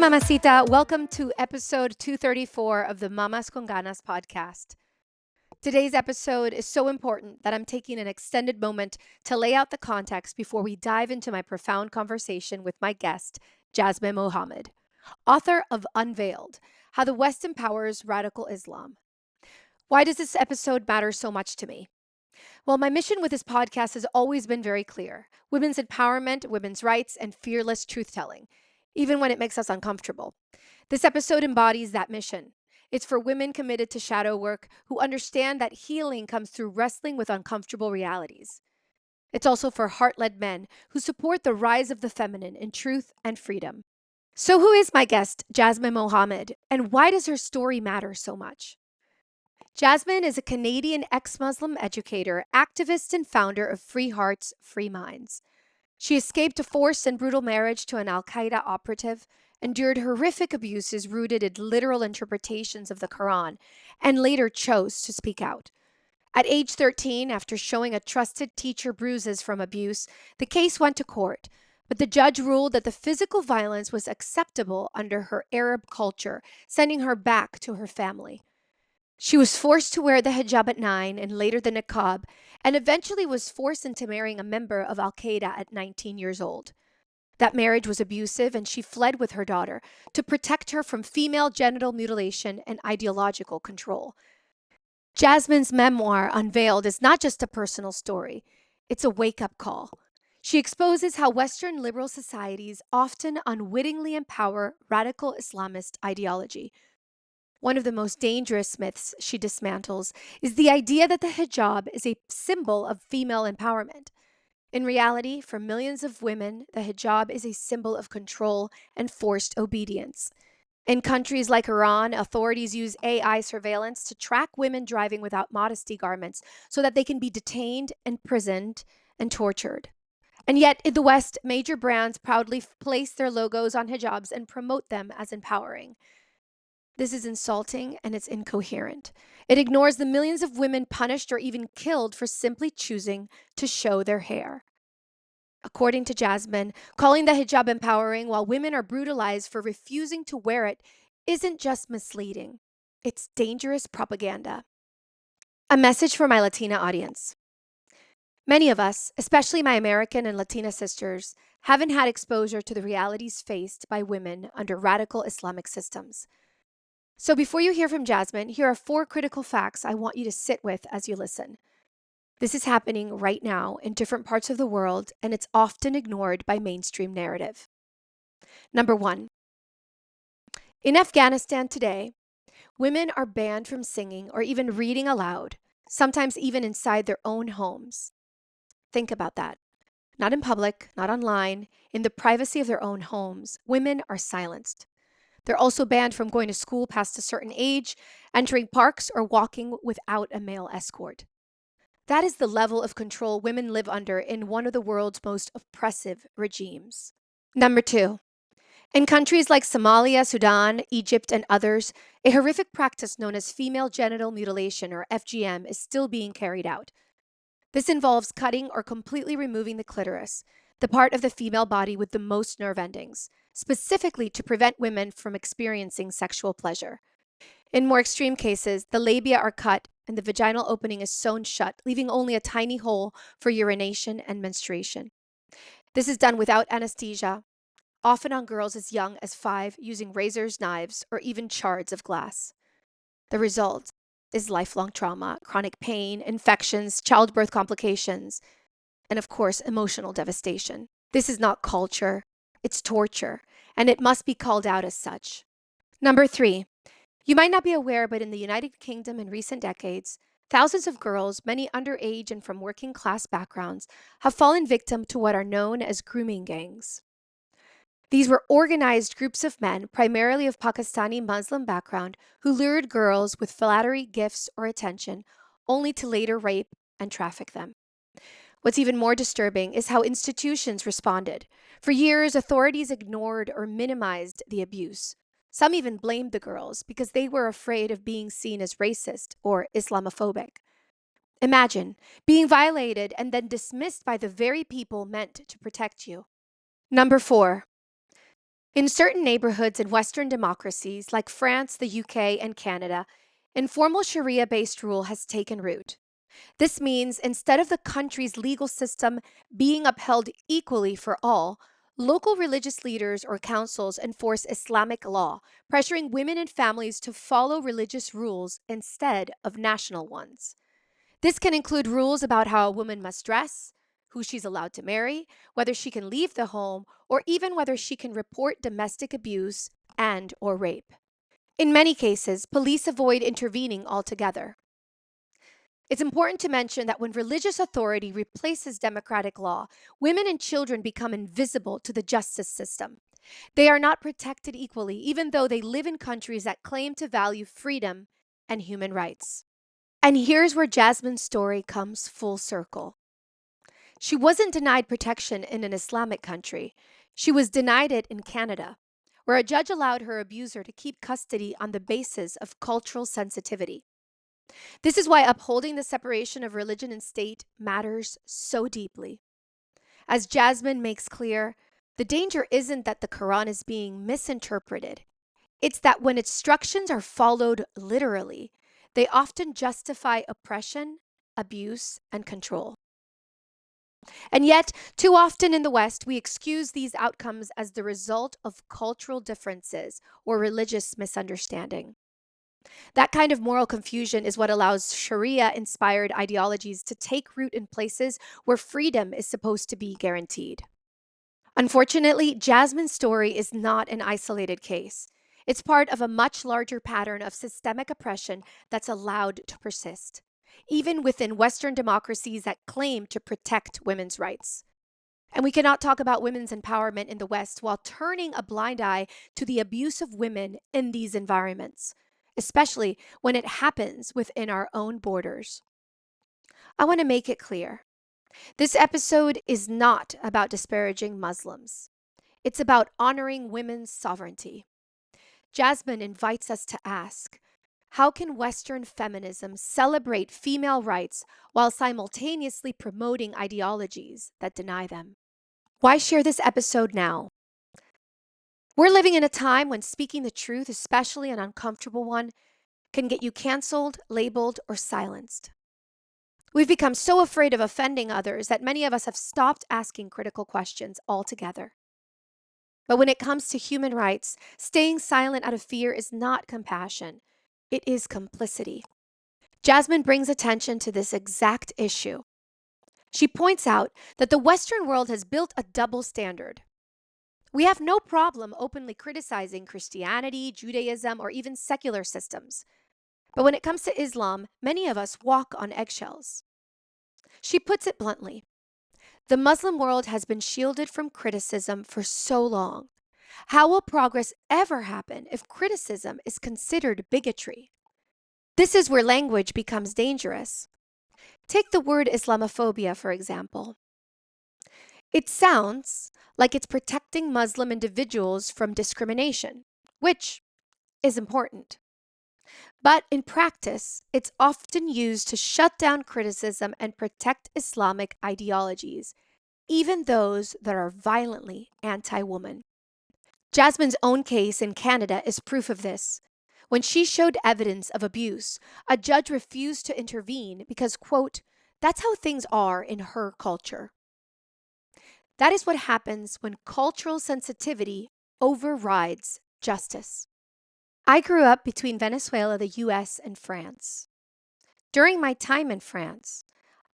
mamacita. Welcome to episode 234 of the Mamas Con Ganas podcast. Today's episode is so important that I'm taking an extended moment to lay out the context before we dive into my profound conversation with my guest, Yasmine Mohammed, author of Unveiled, How the West Empowers Radical Islam. Why does this episode matter so much to me? Well, my mission with this podcast has always been very clear: women's empowerment, women's rights, and fearless truth-telling, even when it makes us uncomfortable. This episode embodies that mission. It's for women committed to shadow work who understand that healing comes through wrestling with uncomfortable realities. It's also for heart-led men who support the rise of the feminine in truth and freedom. So who is my guest, Yasmine Mohammed, and why does her story matter so much? Yasmine is a Canadian ex-Muslim educator, activist, and founder of Free Hearts, Free Minds. She escaped a forced and brutal marriage to an Al-Qaeda operative, endured horrific abuses rooted in literal interpretations of the Quran, and later chose to speak out. At age 13, after showing a trusted teacher bruises from abuse, the case went to court, but the judge ruled that the physical violence was acceptable under her Arab culture, sending her back to her family. She was forced to wear the hijab at 9 and later the niqab, and eventually was forced into marrying a member of Al-Qaeda at 19 years old. That marriage was abusive, and she fled with her daughter to protect her from female genital mutilation and ideological control. Yasmine's memoir, Unveiled, is not just a personal story. It's a wake-up call. She exposes how Western liberal societies often unwittingly empower radical Islamist ideology. One of the most dangerous myths she dismantles is the idea that the hijab is a symbol of female empowerment. In reality, for millions of women, the hijab is a symbol of control and forced obedience. In countries like Iran, authorities use AI surveillance to track women driving without modesty garments so that they can be detained, imprisoned, and tortured. And yet, in the West, major brands proudly place their logos on hijabs and promote them as empowering. This is insulting and it's incoherent. It ignores the millions of women punished or even killed for simply choosing to show their hair. According to Yasmine, calling the hijab empowering while women are brutalized for refusing to wear it isn't just misleading, it's dangerous propaganda. A message for my Latina audience. Many of us, especially my American and Latina sisters, haven't had exposure to the realities faced by women under radical Islamic systems. So before you hear from Yasmine, here are 4 critical facts I want you to sit with as you listen. This is happening right now in different parts of the world, and it's often ignored by mainstream narrative. Number 1. In Afghanistan today, women are banned from singing or even reading aloud, sometimes even inside their own homes. Think about that. Not in public, not online, in the privacy of their own homes, women are silenced. They're also banned from going to school past a certain age, entering parks, or walking without a male escort. That is the level of control women live under in one of the world's most oppressive regimes. Number 2. In countries like Somalia, Sudan, Egypt, and others, a horrific practice known as female genital mutilation, or FGM, is still being carried out. This involves cutting or completely removing the clitoris, the part of the female body with the most nerve endings, specifically to prevent women from experiencing sexual pleasure. In more extreme cases, the labia are cut and the vaginal opening is sewn shut, leaving only a tiny hole for urination and menstruation. This is done without anesthesia, often on girls as young as 5, using razors, knives, or even shards of glass. The result is lifelong trauma, chronic pain, infections, childbirth complications, and of course, emotional devastation. This is not culture, it's torture, and it must be called out as such. Number 3, you might not be aware, but in the United Kingdom in recent decades, thousands of girls, many underage and from working class backgrounds, have fallen victim to what are known as grooming gangs. These were organized groups of men, primarily of Pakistani Muslim background, who lured girls with flattery, gifts, or attention, only to later rape and traffic them. What's even more disturbing is how institutions responded. For years, authorities ignored or minimized the abuse. Some even blamed the girls because they were afraid of being seen as racist or Islamophobic. Imagine being violated and then dismissed by the very people meant to protect you. Number 4. In certain neighborhoods in Western democracies like France, the UK, and Canada, informal Sharia based rule has taken root. This means instead of the country's legal system being upheld equally for all, local religious leaders or councils enforce Islamic law, pressuring women and families to follow religious rules instead of national ones. This can include rules about how a woman must dress, who she's allowed to marry, whether she can leave the home, or even whether she can report domestic abuse and or rape. In many cases, police avoid intervening altogether. It's important to mention that when religious authority replaces democratic law, women and children become invisible to the justice system. They are not protected equally, even though they live in countries that claim to value freedom and human rights. And here's where Yasmine's story comes full circle. She wasn't denied protection in an Islamic country. She was denied it in Canada, where a judge allowed her abuser to keep custody on the basis of cultural sensitivity. This is why upholding the separation of religion and state matters so deeply. As Yasmine makes clear, the danger isn't that the Quran is being misinterpreted. It's that when instructions are followed literally, they often justify oppression, abuse, and control. And yet, too often in the West, we excuse these outcomes as the result of cultural differences or religious misunderstanding. That kind of moral confusion is what allows Sharia-inspired ideologies to take root in places where freedom is supposed to be guaranteed. Unfortunately, Yasmine's story is not an isolated case. It's part of a much larger pattern of systemic oppression that's allowed to persist, even within Western democracies that claim to protect women's rights. And we cannot talk about women's empowerment in the West while turning a blind eye to the abuse of women in these environments, especially when it happens within our own borders. I want to make it clear. This episode is not about disparaging Muslims. It's about honoring women's sovereignty. Yasmine invites us to ask, how can Western feminism celebrate female rights while simultaneously promoting ideologies that deny them? Why share this episode now? We're living in a time when speaking the truth, especially an uncomfortable one, can get you canceled, labeled, or silenced. We've become so afraid of offending others that many of us have stopped asking critical questions altogether. But when it comes to human rights, staying silent out of fear is not compassion. It is complicity. Yasmine brings attention to this exact issue. She points out that the Western world has built a double standard. We have no problem openly criticizing Christianity, Judaism, or even secular systems. But when it comes to Islam, many of us walk on eggshells. She puts it bluntly. The Muslim world has been shielded from criticism for so long. How will progress ever happen if criticism is considered bigotry? This is where language becomes dangerous. Take the word Islamophobia, for example. It sounds like it's protecting Muslim individuals from discrimination, which is important. But in practice, it's often used to shut down criticism and protect Islamic ideologies, even those that are violently anti-woman. Yasmine's own case in Canada is proof of this. When she showed evidence of abuse, a judge refused to intervene because, quote, that's how things are in her culture. That is what happens when cultural sensitivity overrides justice. I grew up between Venezuela, the US, and France. During my time in France,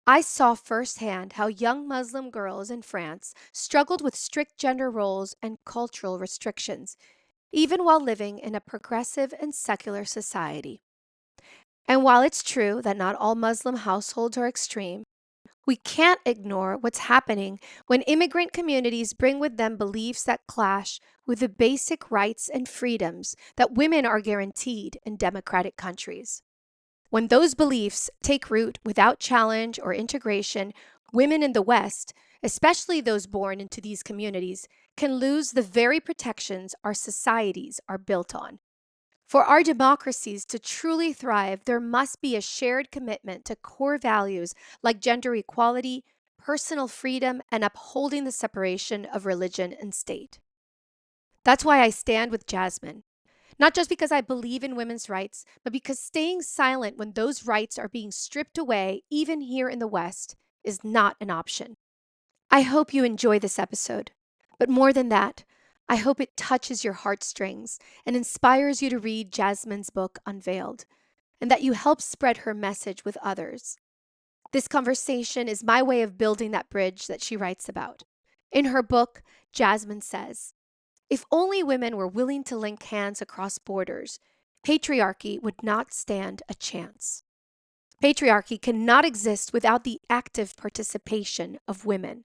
I saw firsthand how young Muslim girls in France struggled with strict gender roles and cultural restrictions, even while living in a progressive and secular society. And while it's true that not all Muslim households are extreme, we can't ignore what's happening when immigrant communities bring with them beliefs that clash with the basic rights and freedoms that women are guaranteed in democratic countries. When those beliefs take root without challenge or integration, women in the West, especially those born into these communities, can lose the very protections our societies are built on. For our democracies to truly thrive, there must be a shared commitment to core values like gender equality, personal freedom, and upholding the separation of religion and state. That's why I stand with Yasmine. Not just because I believe in women's rights, but because staying silent when those rights are being stripped away, even here in the West, is not an option. I hope you enjoy this episode. But more than that, I hope it touches your heartstrings and inspires you to read Yasmine's book, Unveiled, and that you help spread her message with others. This conversation is my way of building that bridge that she writes about. In her book, Yasmine says, if only women were willing to link hands across borders, patriarchy would not stand a chance. Patriarchy cannot exist without the active participation of women.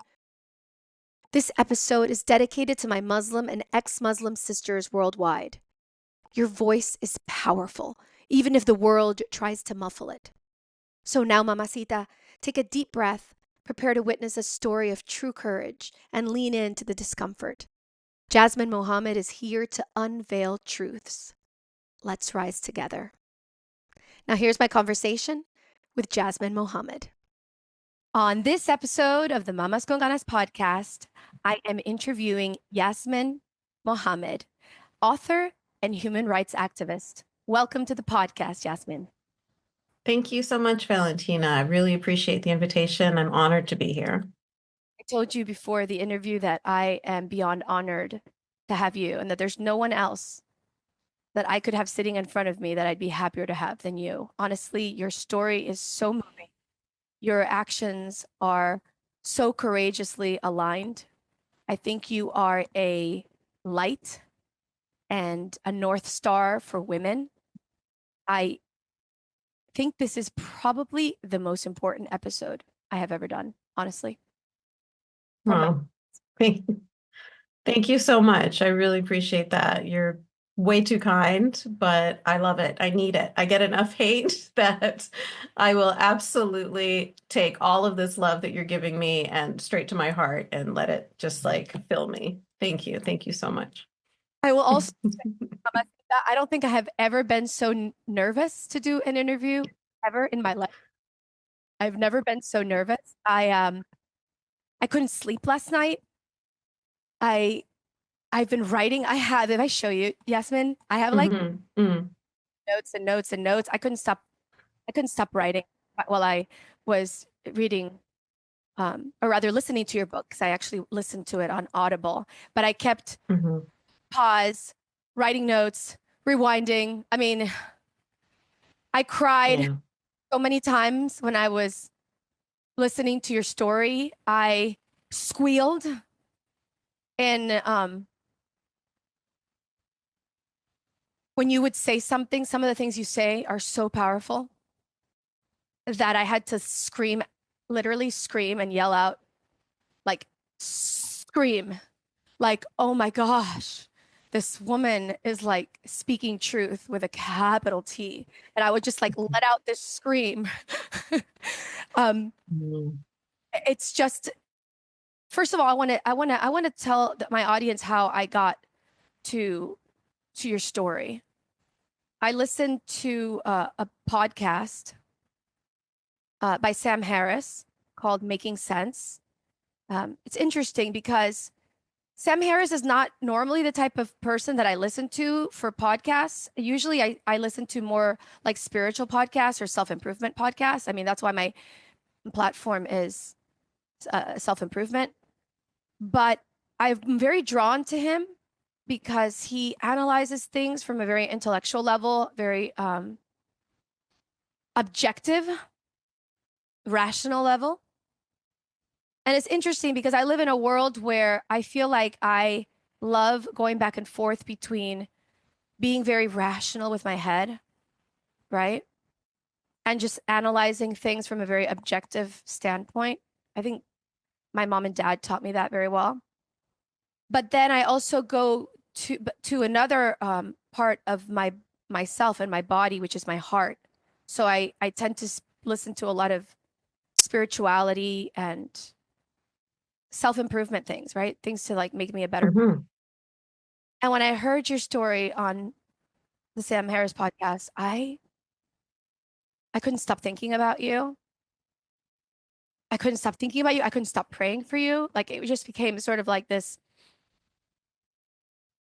This episode is dedicated to my Muslim and ex-Muslim sisters worldwide. Your voice is powerful, even if the world tries to muffle it. So now, Mamacita, take a deep breath, prepare to witness a story of true courage, and lean into the discomfort. Yasmine Mohammed is here to unveil truths. Let's rise together. Now here's my conversation with Yasmine Mohammed. On this episode of the Mamas Con Ganas podcast, I am interviewing Yasmine Mohammed, author and human rights activist. Welcome to the podcast, Yasmine. Thank you so much, Valentina. I really appreciate the invitation. I'm honored to be here. I told you before the interview that I am beyond honored to have you and that there's no one else that I could have sitting in front of me that I'd be happier to have than you. Honestly, your story is so moving. Your actions are so courageously aligned. I think you are a light and a North Star for women. I think this is probably the most important episode I have ever done, honestly. Well, thank you so much. I really appreciate that. You're way too kind, but I love it. I need it. I get enough hate that I will absolutely take all of this love that you're giving me and straight to my heart and let it just like fill me. Thank you. Thank you so much. I will also I don't think I have ever been so nervous to do an interview ever in my life. I've never been so nervous. I couldn't sleep last night. I've been writing. If I show you, Yasmine, I have like notes and notes and notes. I couldn't stop writing while I was reading, or rather listening to your book, because I actually listened to it on Audible. But I kept pause, writing notes, rewinding. I mean, I cried so many times when I was listening to your story. I squealed. And when you would say something, some of the things you say are so powerful that I had to scream, literally scream and yell out, like scream, like, oh my gosh, this woman is like speaking truth with a capital T. And I would just like let out this scream. It's just, first of all, I want to tell my audience how I got to your story. I listened to a podcast by Sam Harris called Making Sense. It's interesting because Sam Harris is not normally the type of person that I listen to for podcasts. Usually I listen to more like spiritual podcasts or self-improvement podcasts. I mean, that's why my platform is self-improvement. But I'm very drawn to him because he analyzes things from a very intellectual level, very objective, rational level. And it's interesting because I live in a world where I feel like I love going back and forth between being very rational with my head, right? And just analyzing things from a very objective standpoint. I think my mom and dad taught me that very well. But then I also go to another part of myself and my body, which is my heart. So I tend to listen to a lot of spirituality and self-improvement things, right? Things to like make me a better person. And when I heard your story on the Sam Harris podcast, I couldn't stop thinking about you. I couldn't stop thinking about you. I couldn't stop praying for you. Like it just became sort of like this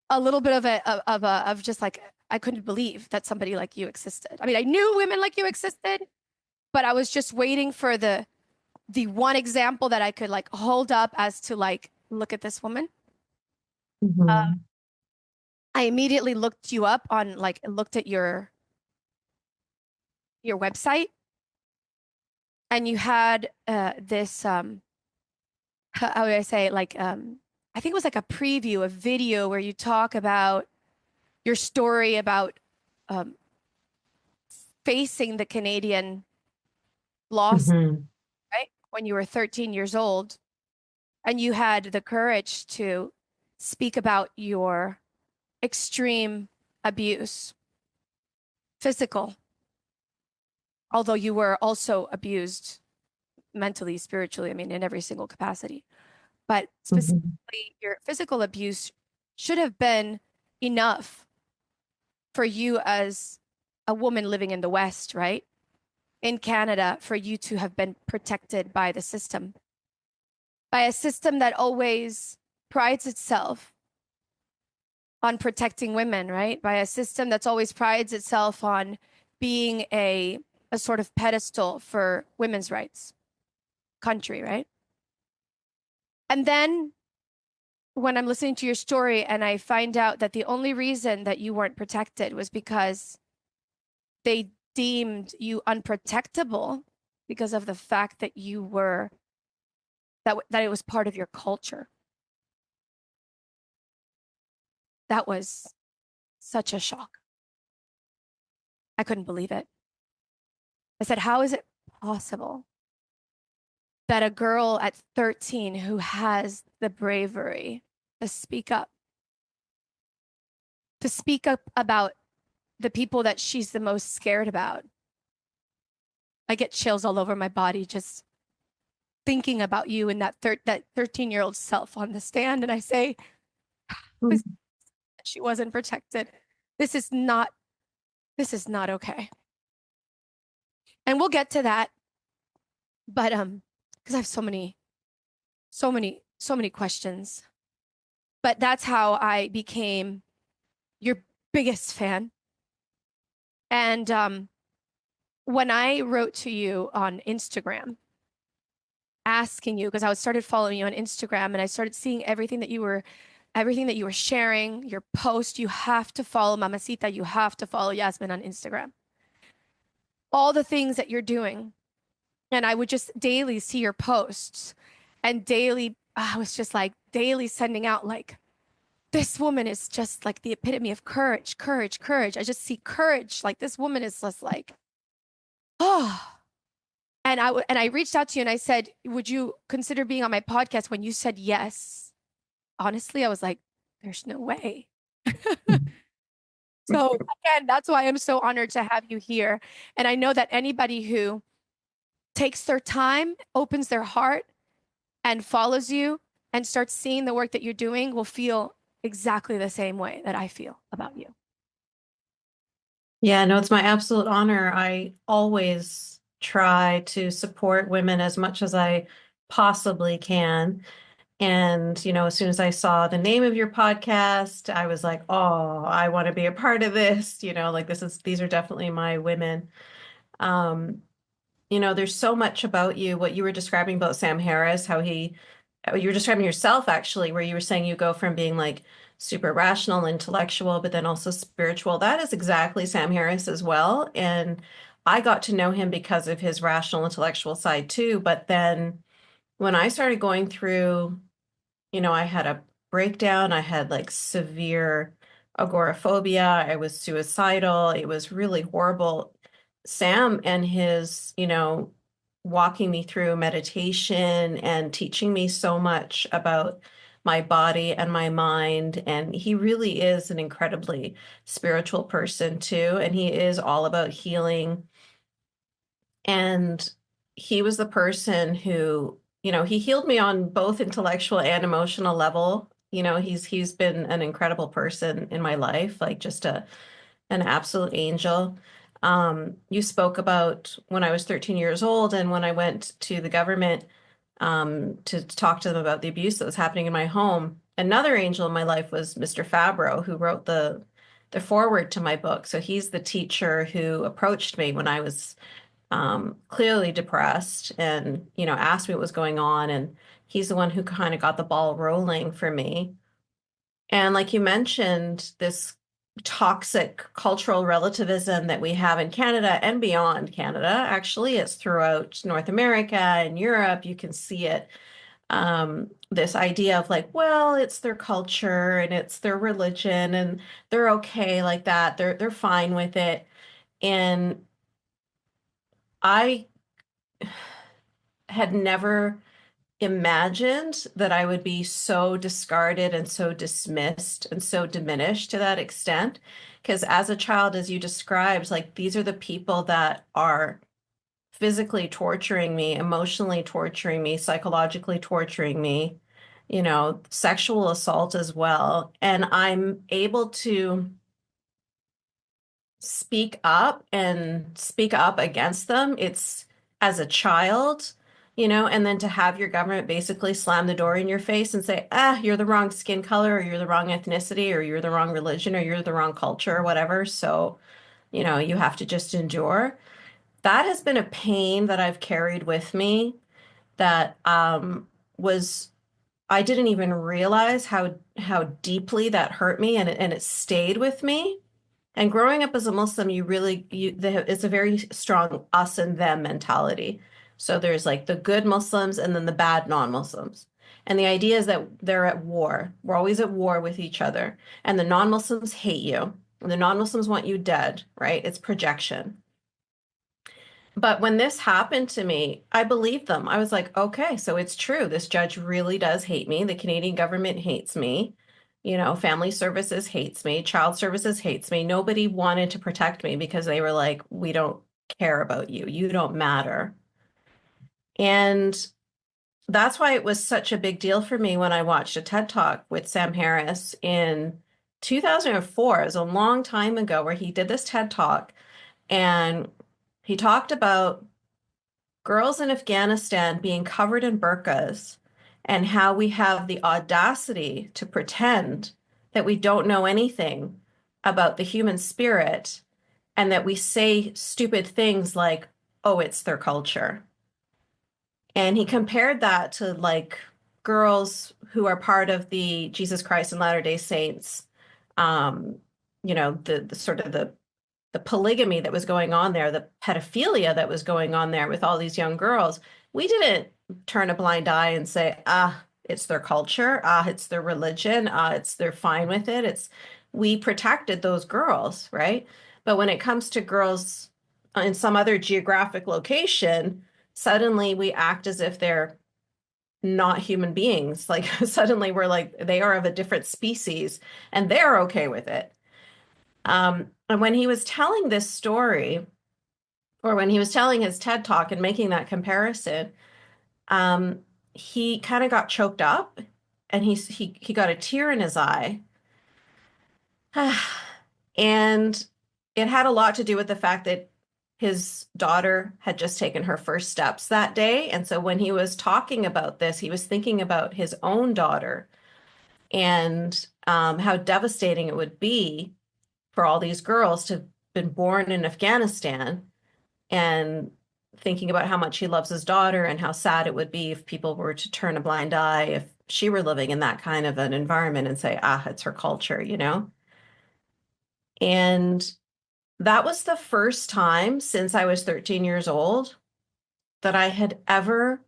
a little bit of just like I couldn't believe that somebody like you existed. I mean, I knew women like you existed, but I was just waiting for the one example that I could like hold up as to like, look at this woman. Mhm. I immediately looked you up on like looked at your website, and you had this how would I say it? Like I think it was like a preview, a video where you talk about your story about um, facing the Canadian loss, Mhm. right? When you were 13 years old, and you had the courage to speak about your extreme abuse, physical, although you were also abused mentally, spiritually, I mean, in every single capacity. But Mhm. specifically, your physical abuse should have been enough for you as a woman living in the West, right? In Canada, for you to have been protected by the system, by a system that always prides itself on protecting women, right? By a system that's always prides itself on being a sort of pedestal for women's rights country, right? And then when I'm listening to your story and I find out that the only reason that you weren't protected was because they deemed you unprotectable because of the fact that you were that it was part of your culture. That was such a shock. I couldn't believe it. I said, how is it possible that a girl at 13 who has the bravery to speak up about the people that she's the most scared about? I get chills all over my body just thinking about you and that 13-year-old self on the stand, and I say Mhm. she wasn't protected. This is not this is not okay. And we'll get to that, but because I have so many questions. But that's how I became your biggest fan. And when I wrote to you on Instagram asking you, because I started following you on Instagram and I started seeing everything that you were sharing, your post, you have to follow Mamacita, you have to follow Yasmin on Instagram. All the things that you're doing. And I would just daily see your posts and daily, I was just like daily sending out like, this woman is just like the epitome of courage, courage, courage. I just see courage. Like this woman is just like, oh. And I reached out to you and I said, would you consider being on my podcast? When you said yes, honestly, I was like, there's no way. So again, that's why I'm so honored to have you here. And I know that anybody who takes their time, opens their heart, and follows you and starts seeing the work that you're doing will feel exactly the same way that I feel about you. Yeah, no, it's my absolute honor. I always try to support women as much as I possibly can. And, as soon as I saw the name of your podcast, I was like, oh, I want to be a part of this. Like these are definitely my women. Um, there's so much about you, what you were describing about Sam Harris, you were describing yourself actually, where you were saying you go from being like super rational, intellectual, but then also spiritual. That is exactly Sam Harris as well. And I got to know him because of his rational, intellectual side too. But then when I started going through, I had a breakdown. I had like severe agoraphobia. I was suicidal. It was really horrible. Sam and his, walking me through meditation and teaching me so much about my body and my mind. And he really is an incredibly spiritual person too. And he is all about healing. And he was the person who, he healed me on both intellectual and emotional level. He's been an incredible person in my life, like just an absolute angel. You spoke about when I was 13 years old and when I went to the government to talk to them about the abuse that was happening in my home. another angel in my life was Mr. Fabro, who wrote the foreword to my book. So he's the teacher who approached me when I was clearly depressed and, asked me what was going on. And he's the one who kind of got the ball rolling for me. And like you mentioned, this toxic cultural relativism that we have in Canada and beyond Canada, actually, it's throughout North America and Europe. You can see it. This idea of like, well, it's their culture and it's their religion and they're okay like that. They're fine with it. And I had never imagined that I would be so discarded and so dismissed and so diminished to that extent. Because as a child, as you described, like these are the people that are physically torturing me, emotionally torturing me, psychologically torturing me, sexual assault as well. And I'm able to speak up and speak up against them. It's as a child, and then to have your government basically slam the door in your face and say, you're the wrong skin color, or you're the wrong ethnicity, or you're the wrong religion, or you're the wrong culture, or whatever. So, you have to just endure. That has been a pain that I've carried with me that was I didn't even realize how deeply that hurt me, and it stayed with me. And growing up as a Muslim, it's a very strong us and them mentality. So there's like the good Muslims and then the bad non-Muslims. And the idea is that they're at war. We're always at war with each other. And the non-Muslims hate you. And the non-Muslims want you dead, right? It's projection. But when this happened to me, I believed them. I was like, okay, so it's true. This judge really does hate me. The Canadian government hates me. Family services hates me. Child services hates me. Nobody wanted to protect me because they were like, we don't care about you. You don't matter. And that's why it was such a big deal for me when I watched a TED Talk with Sam Harris in 2004. It was a long time ago where he did this TED Talk and he talked about girls in Afghanistan being covered in burqas and how we have the audacity to pretend that we don't know anything about the human spirit and that we say stupid things like, oh, it's their culture. And he compared that to like girls who are part of the Jesus Christ and Latter-day Saints, the sort of the polygamy that was going on there, the pedophilia that was going on there with all these young girls. We didn't turn a blind eye and say, it's their culture, it's their religion, they're fine with it. We protected those girls, right? But when it comes to girls in some other geographic location, suddenly we act as if they're not human beings. Like suddenly we're like, they are of a different species and they're okay with it. And when he was telling this story, or when he was telling his TED Talk and making that comparison, he kind of got choked up and he got a tear in his eye. And it had a lot to do with the fact that his daughter had just taken her first steps that day. And so when he was talking about this, he was thinking about his own daughter and how devastating it would be for all these girls to have been born in Afghanistan, and thinking about how much he loves his daughter and how sad it would be if people were to turn a blind eye if she were living in that kind of an environment and say, it's her culture, And that was the first time since I was 13 years old that I had ever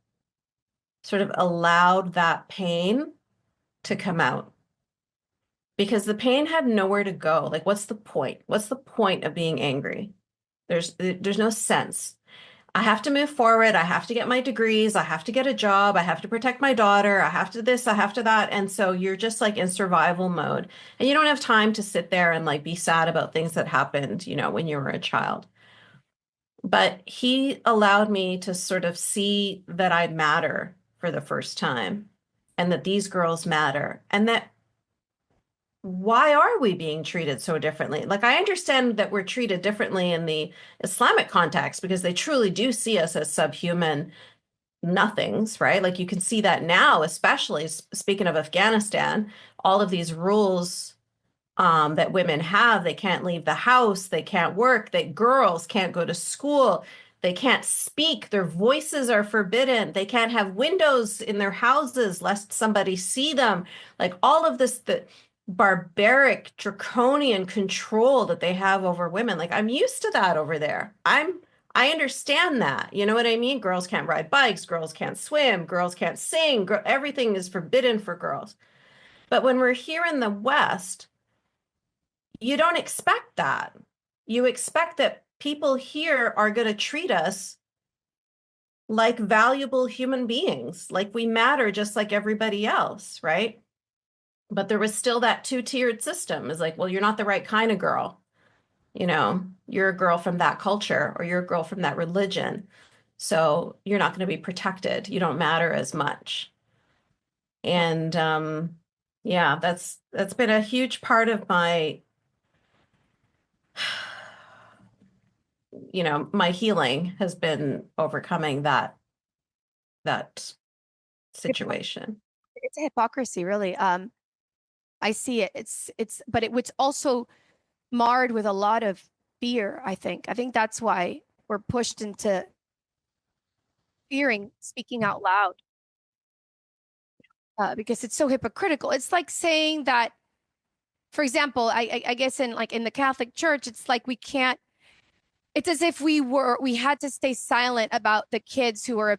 sort of allowed that pain to come out. Because the pain had nowhere to go. Like, what's the point? What's the point of being angry? There's no sense. I have to move forward. I have to get my degrees. I have to get a job. I have to protect my daughter. I have to this, I have to that. And so you're just like in survival mode. And you don't have time to sit there and like be sad about things that happened, when you were a child. But he allowed me to sort of see that I matter for the first time, and that these girls matter, and that why are we being treated so differently? Like, I understand that we're treated differently in the Islamic context because they truly do see us as subhuman nothings, right? Like you can see that now, especially speaking of Afghanistan, all of these rules that women have. They can't leave the house, they can't work, that girls can't go to school, they can't speak, their voices are forbidden, they can't have windows in their houses lest somebody see them. Like all of this, the barbaric, draconian control that they have over women. Like I'm used to that over there. I understand that. You know what I mean? Girls can't ride bikes, girls can't swim, girls can't sing, everything is forbidden for girls. But when we're here in the West, you don't expect that. You expect that people here are going to treat us like valuable human beings, like we matter just like everybody else, right? But there was still that two-tiered system. It's like, well, you're not the right kind of girl. You know, you're a girl from that culture or you're a girl from that religion. So you're not going to be protected. You don't matter as much. And yeah, that's been a huge part of my my healing has been overcoming that situation. It's a hypocrisy, really. I see it. But it's also marred with a lot of fear, I think. I think that's why we're pushed into fearing speaking out loud, because it's so hypocritical. It's like saying that, for example, I guess in the Catholic Church, it's like we can't. It's as if we had to stay silent about the kids who were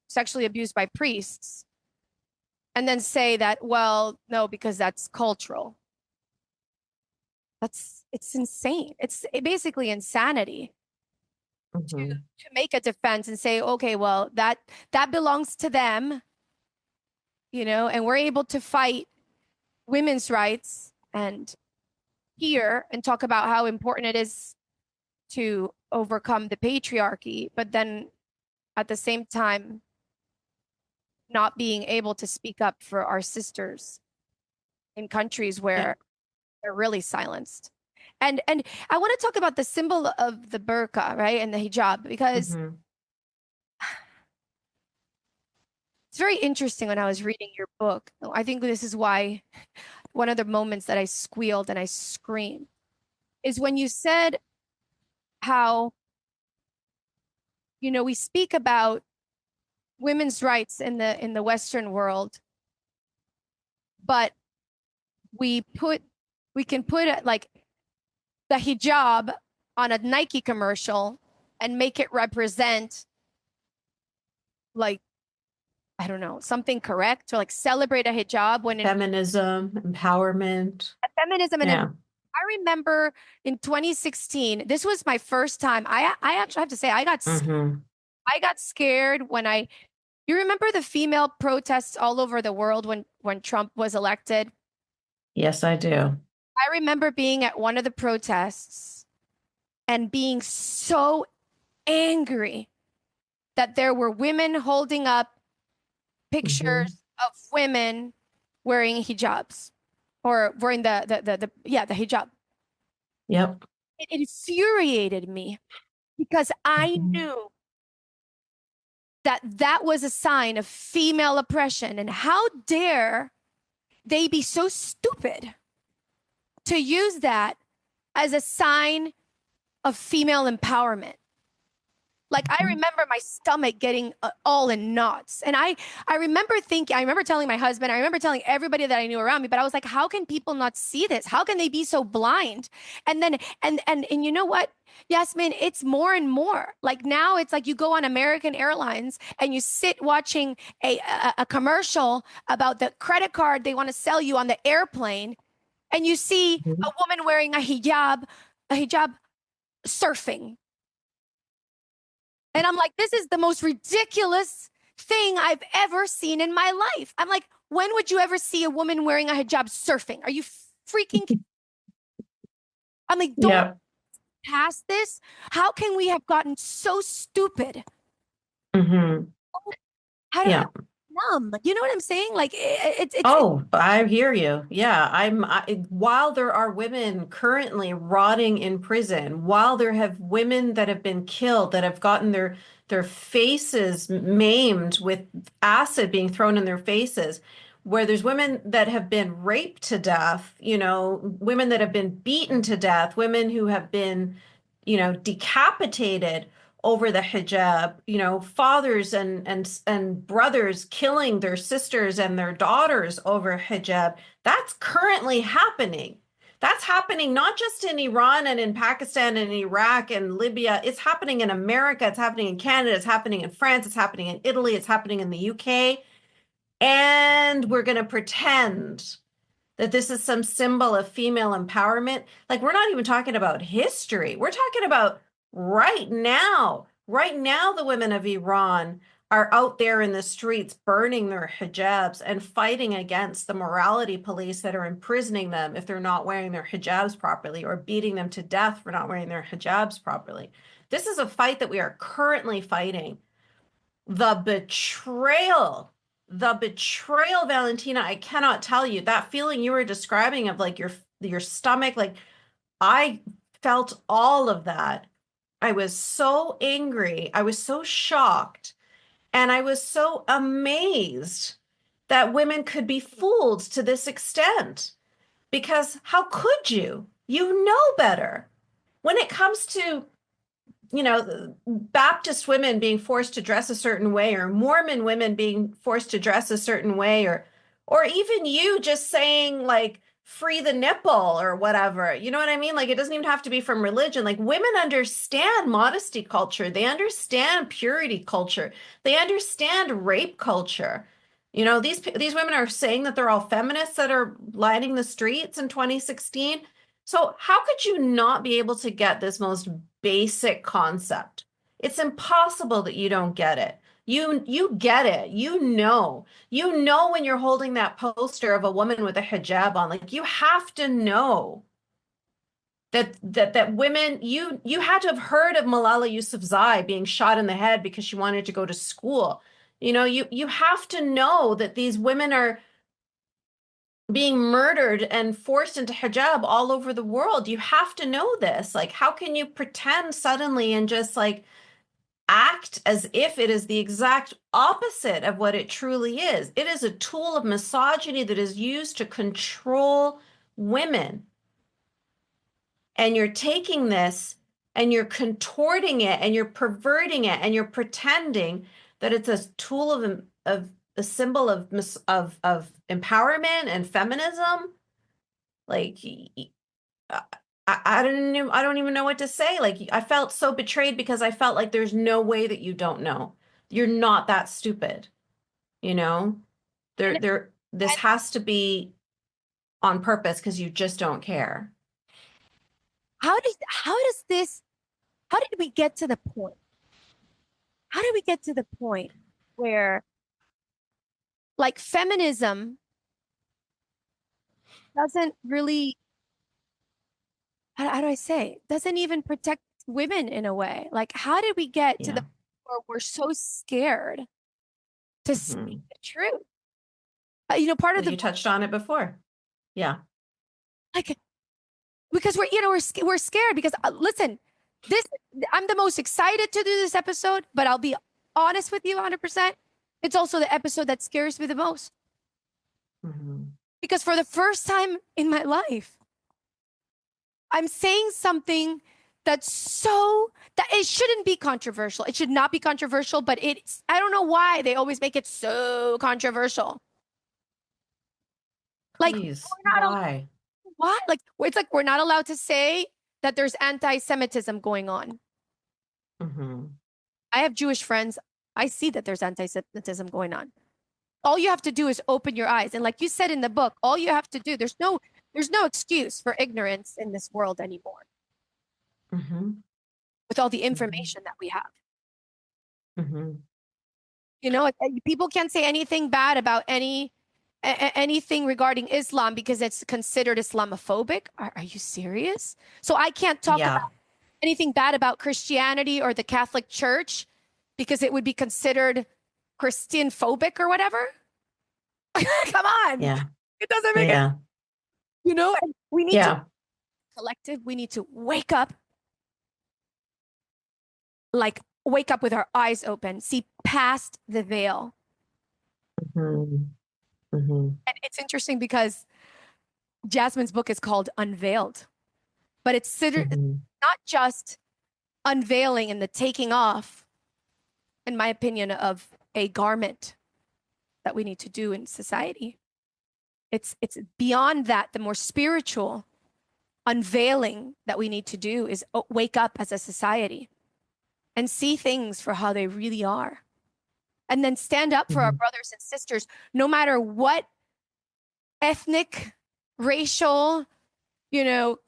sexually abused by priests, and then say that, well, no, because that's cultural. It's insane. It's basically insanity Mm-hmm. to make a defense and say, okay, well, that belongs to them, and we're able to fight women's rights and talk about how important it is to overcome the patriarchy, but then at the same time not being able to speak up for our sisters in countries where they're really silenced. And I want to talk about the symbol of the burqa, right? And the hijab, because Mm-hmm. it's very interesting when I was reading your book. I think this is why one of the moments that I squealed and I screamed is when you said how, we speak about women's rights in the Western world, but we can put it like the hijab on a Nike commercial and make it represent, like, I don't know, something correct, or like celebrate a hijab when Feminism, empowerment. feminism. And Yeah. I remember in 2016, this was my first time. I actually have to say Mm-hmm. I got scared when you remember the female protests all over the world when Trump was elected? Yes, I do. I remember being at one of the protests and being so angry that there were women holding up pictures Mm-hmm. of women wearing hijabs or wearing the hijab. Yep. It infuriated me because I Mm-hmm. knew that was a sign of female oppression. And how dare they be so stupid to use that as a sign of female empowerment? Like, I remember my stomach getting all in knots. And I remember telling my husband, I remember telling everybody that I knew around me, but I was like, how can people not see this? How can they be so blind? And then, and you know what, Yasmine, it's more and more. Like now it's like you go on American Airlines and you sit watching a commercial about the credit card they want to sell you on the airplane. And you see Mm-hmm. a woman wearing a hijab surfing. And I'm like, this is the most ridiculous thing I've ever seen in my life. I'm like, when would you ever see a woman wearing a hijab surfing? Are you freaking? I'm like, don't Yep. pass this. How can we have gotten so stupid? Mm-hmm. How do Yeah. numb. You know what I'm saying? Like it's Oh, I hear you. Yeah, while there are women currently rotting in prison, while there have women that have been killed, that have gotten their faces maimed with acid being thrown in their faces, where there's women that have been raped to death, women that have been beaten to death, women who have been, decapitated over the hijab, fathers and brothers killing their sisters and their daughters over hijab. That's currently happening. That's happening not just in Iran and in Pakistan and Iraq and Libya. It's happening in America. It's happening in Canada. It's happening in France. It's happening in Italy. It's happening in the UK. And we're going to pretend that this is some symbol of female empowerment. Like, we're not even talking about history. We're talking about right now. Right now, the women of Iran are out there in the streets burning their hijabs and fighting against the morality police that are imprisoning them if they're not wearing their hijabs properly, or beating them to death for not wearing their hijabs properly. This is a fight that we are currently fighting. The betrayal, Valentina, I cannot tell you that feeling you were describing of like your stomach, like I felt all of that. I was so angry. I was so shocked. And I was so amazed that women could be fooled to this extent. Because how could you? You know better. When it comes to Baptist women being forced to dress a certain way, or Mormon women being forced to dress a certain way, or even you just saying like free the nipple or whatever. You know what I mean? Like, it doesn't even have to be from religion. Like, women understand modesty culture. They understand purity culture. They understand rape culture. These women are saying that they're all feminists that are lining the streets in 2016. So how could you not be able to get this most basic concept? It's impossible that you don't get it. You get it. You know when you're holding that poster of a woman with a hijab on, like, you have to know that women, you had to have heard of Malala Yousafzai being shot in the head because she wanted to go to school. You have to know that these women are being murdered and forced into hijab all over the world. You have to know this. Like, how can you pretend suddenly and just like act as if it is the exact opposite of what it truly is? It is a tool of misogyny that is used to control women. And you're taking this and you're contorting it and you're perverting it and you're pretending that it's a tool of a symbol of empowerment and feminism. Like, I don't even know what to say. Like, I felt so betrayed because I felt like there's no way that you don't know. You're not that stupid. This has to be on purpose because you just don't care. How did we get to the point? How did we get to the point where like feminism doesn't really, how do I say, doesn't even protect women in a way? Like, how did we get to the point where we're so scared to speak the truth? Part of you touched on it before. Yeah. Like, because we're scared because listen, I'm the most excited to do this episode, but I'll be honest with you 100%. It's also the episode that scares me the most. Because for the first time in my life, I'm saying something that it shouldn't be controversial. It should not be controversial, but I don't know why they always make it so controversial. Please, why? Why? Like, it's like we're not allowed to say that there's anti-Semitism going on. I have Jewish friends. I see that there's anti-Semitism going on. All you have to do is open your eyes. And like you said in the book, all you have to do, there's no excuse for ignorance in this world anymore. With all the information that we have. People can't say anything bad about anything regarding Islam because it's considered Islamophobic. Are you serious? So I can't talk about anything bad about Christianity or the Catholic Church because it would be considered Christian phobic or whatever. Come on. Yeah. It doesn't make it, and we need to collective, we need to wake up with our eyes open, see past the veil. Mm-hmm. Mm-hmm. And it's interesting because Jasmine's book is called Unveiled, but it's not just unveiling and the taking off, in my opinion, of a garment that we need to do in society. It's beyond that. The more spiritual unveiling that we need to do is wake up as a society and see things for how they really are. And then stand up for our brothers and sisters, no matter what ethnic, racial,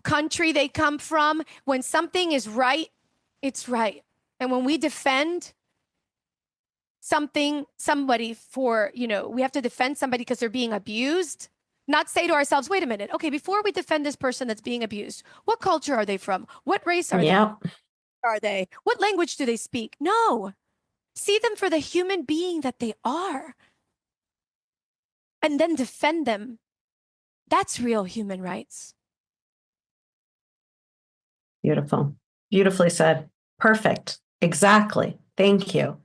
country they come from. When something is right, it's right. And when we defend somebody for, we have to defend somebody because they're being abused, not say to ourselves, wait a minute, okay, before we defend this person that's being abused, what culture are they from? What race are they? What language do they speak? No. See them for the human being that they are. And then defend them. That's real human rights. Beautiful. Beautifully said. Perfect. Exactly. Thank you.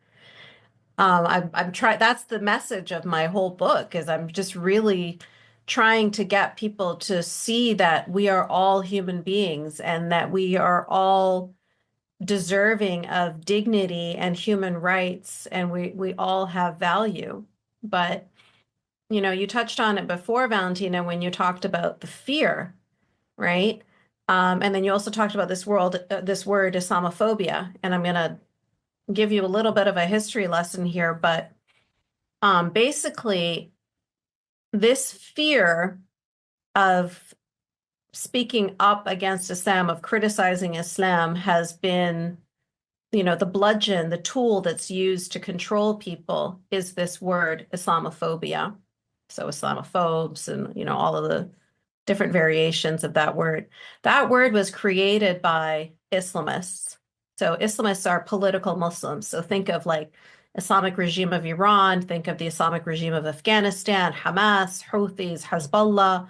I'm trying, that's the message of my whole book, is I'm just really trying to get people to see that we are all human beings and that we are all deserving of dignity and human rights, and we all have value. But you touched on it before, Valentina, when you talked about the fear, right? And then you also talked about this word Islamophobia, and I'm going to give you a little bit of a history lesson here, but basically this fear of speaking up against Islam, of criticizing Islam, has been, the bludgeon, the tool that's used to control people is this word Islamophobia. So Islamophobes and, all of the different variations of that word. That word was created by Islamists. So Islamists are political Muslims. So think of like Islamic regime of Iran, think of the Islamic regime of Afghanistan, Hamas, Houthis, Hezbollah,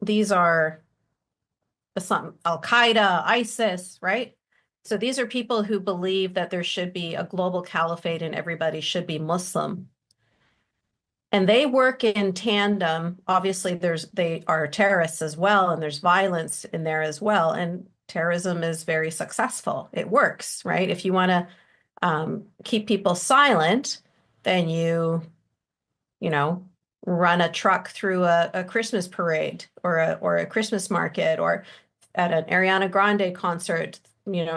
these are Al-Qaeda, ISIS, right? So these are people who believe that there should be a global caliphate and everybody should be Muslim. And they work in tandem. Obviously, they are terrorists as well, and there's violence in there as well. And terrorism is very successful. It works, right? If you want to keep people silent, then you run a truck through a Christmas parade or a Christmas market, or at an Ariana Grande concert,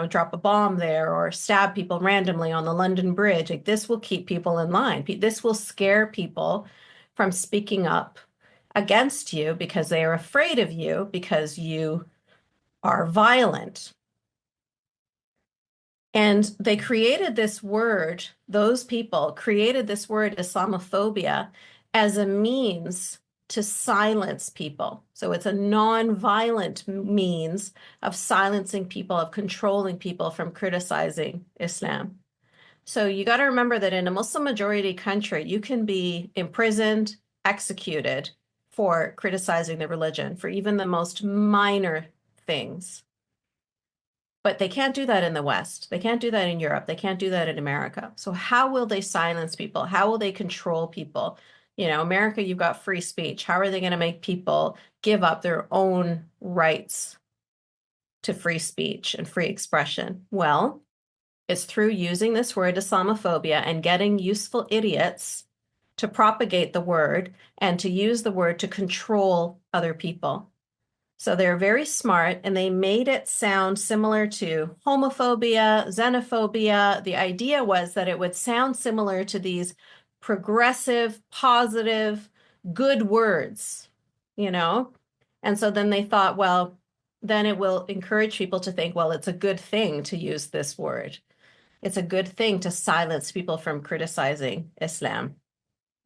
drop a bomb there, or stab people randomly on the London Bridge. Like, this will keep people in line. This will scare people from speaking up against you because they are afraid of you because you are violent. And they created this word, those people created this word Islamophobia as a means to silence people. So it's a non-violent means of silencing people, of controlling people from criticizing Islam. So you got to remember that in a Muslim majority country, you can be imprisoned, executed for criticizing the religion, for even the most minor things. But they can't do that in the West. They can't do that in Europe. They can't do that in America. So how will they silence people? How will they control people? America, you've got free speech. How are they going to make people give up their own rights to free speech and free expression? Well, it's through using this word Islamophobia and getting useful idiots to propagate the word and to use the word to control other people. So they're very smart, and they made it sound similar to homophobia, xenophobia. The idea was that it would sound similar to these progressive, positive, good words, And so then they thought, well, then it will encourage people to think, well, it's a good thing to use this word. It's a good thing to silence people from criticizing Islam.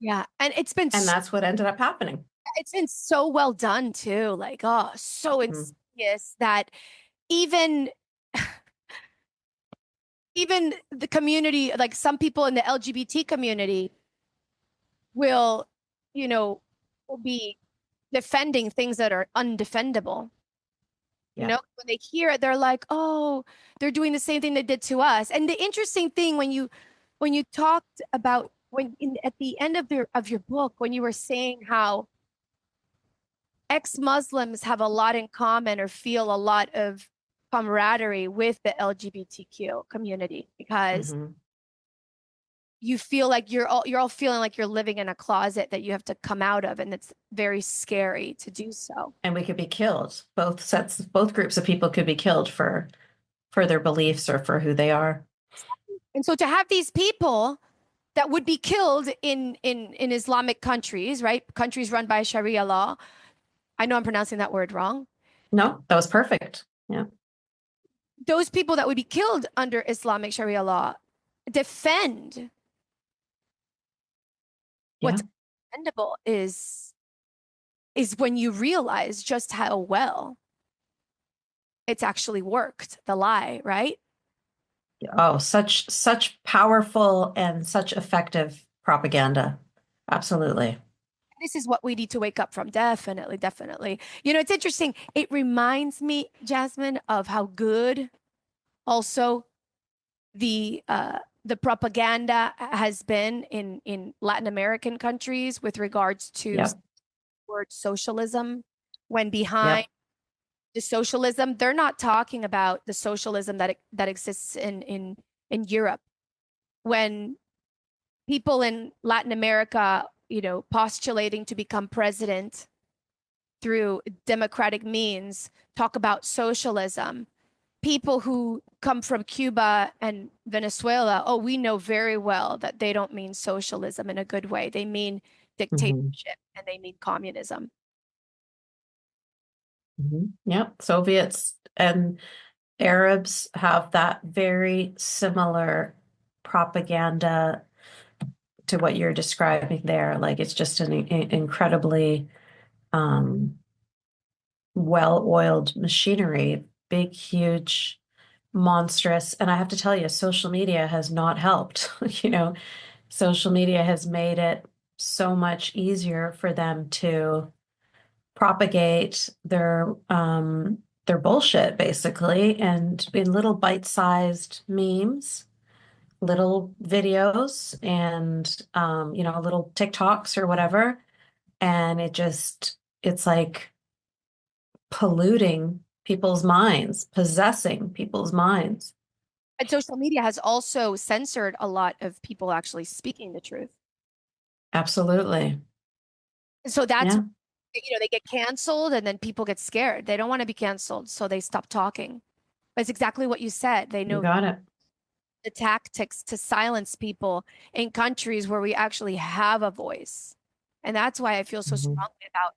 Yeah. And that's what ended up happening. It's been so well done too. Like, so insidious that even even the community, like some people in the LGBT community will, you know, will be defending things that are undefendable. You Yeah. know, when they hear it, they're like, "Oh, they're doing the same thing they did to us." And the interesting thing when you talked about at the end of your book, when you were saying how ex-Muslims have a lot in common or feel a lot of camaraderie with the LGBTQ community because Hmm. you feel like you're all feeling like you're living in a closet that you have to come out of, and it's very scary to do so. And we could be killed. Both groups of people could be killed for their beliefs or for who they are. And so to have these people that would be killed in Islamic countries, right? Countries run by Sharia law. I know I'm pronouncing that word wrong. No, that was perfect. Yeah. Those people that would be killed under Islamic Sharia law defend Yeah. what's defendable is when you realize just how well it's actually worked, the lie, right? Oh, such powerful and such effective propaganda. Absolutely. This is what we need to wake up from. Definitely, definitely. You know, it's interesting. It reminds me, Jasmine, of how good also the propaganda has been in Latin American countries with regards to Yep. word socialism. When behind Yep. the socialism, they're not talking about the socialism that exists in Europe. When people in Latin America, you know, postulating to become president through democratic means, talk about socialism. People who come from Cuba and Venezuela, oh, we know very well that they don't mean socialism in a good way. They mean Hmm. dictatorship and they mean communism. Hmm. Yep. Soviets and Arabs have that very similar propaganda to what you're describing there. Like it's just an incredibly um, well-oiled machinery, big, huge, monstrous. And I have to tell you, social media has not helped. You know, social media has made it so much easier for them to propagate their bullshit basically, and in little bite-sized memes, little videos, and you know, little TikToks or whatever. And it's like polluting people's minds, possessing people's minds. And social media has also censored a lot of people actually speaking the truth. Absolutely. So that's, Yeah, you know, they get canceled and then people get scared. They don't want to be canceled, so they stop talking. But it's exactly what you said. They you know got it. the tactics to silence people in countries where we actually have a voice. And that's why I feel so Mhm. strongly about,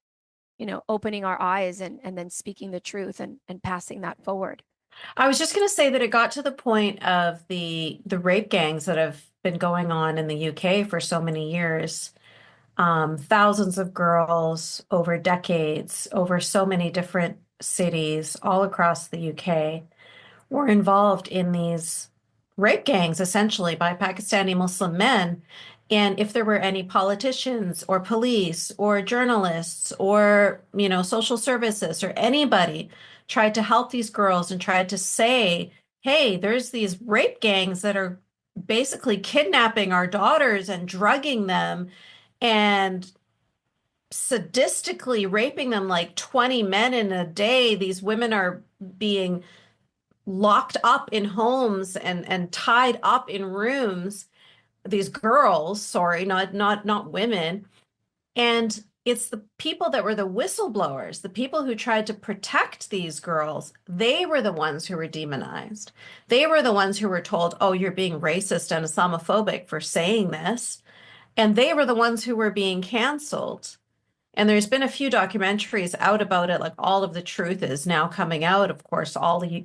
you know, opening our eyes and then speaking the truth and passing that forward. I was just going to say that it got to the point of the rape gangs that have been going on in the UK for so many years. Thousands of girls over decades, over so many different cities all across the UK were involved in these rape gangs, essentially by Pakistani Muslim men. And if there were any politicians or police or journalists or, you know, social services or anybody tried to help these girls and tried to say, hey, there's these rape gangs that are basically kidnapping our daughters and drugging them and sadistically raping them, like 20 men in a day. These women are being locked up in homes and tied up in rooms. These girls, sorry, not women. And it's the people that were the whistleblowers, the people who tried to protect these girls. They were the ones who were demonized. They were the ones who were told, oh, you're being racist and Islamophobic for saying this. And they were the ones who were being canceled. And there's been a few documentaries out about it, like All of the Truth is now coming out, of course,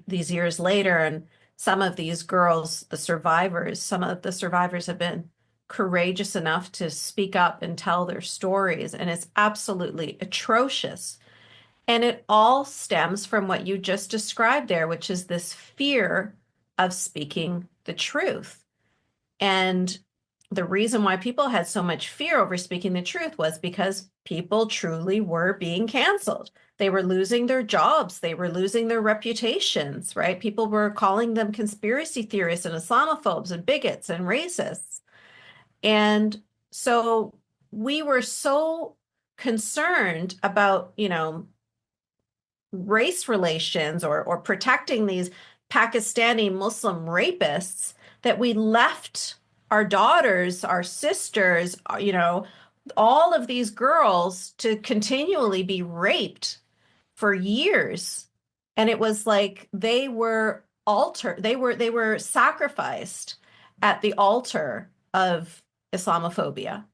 these years later. And some of these girls, some of the survivors have been courageous enough to speak up and tell their stories. And it's absolutely atrocious. And it all stems from what you just described there, which is this fear of speaking the truth. And the reason why people had so much fear over speaking the truth was because people truly were being canceled. They were losing their jobs. They were losing their reputations, right? People were calling them conspiracy theorists and Islamophobes and bigots and racists. And so we were so concerned about, race relations or protecting these Pakistani Muslim rapists that we left our daughters, our sisters, all of these girls to continually be raped for years. And it was like they were sacrificed at the altar of Islamophobia.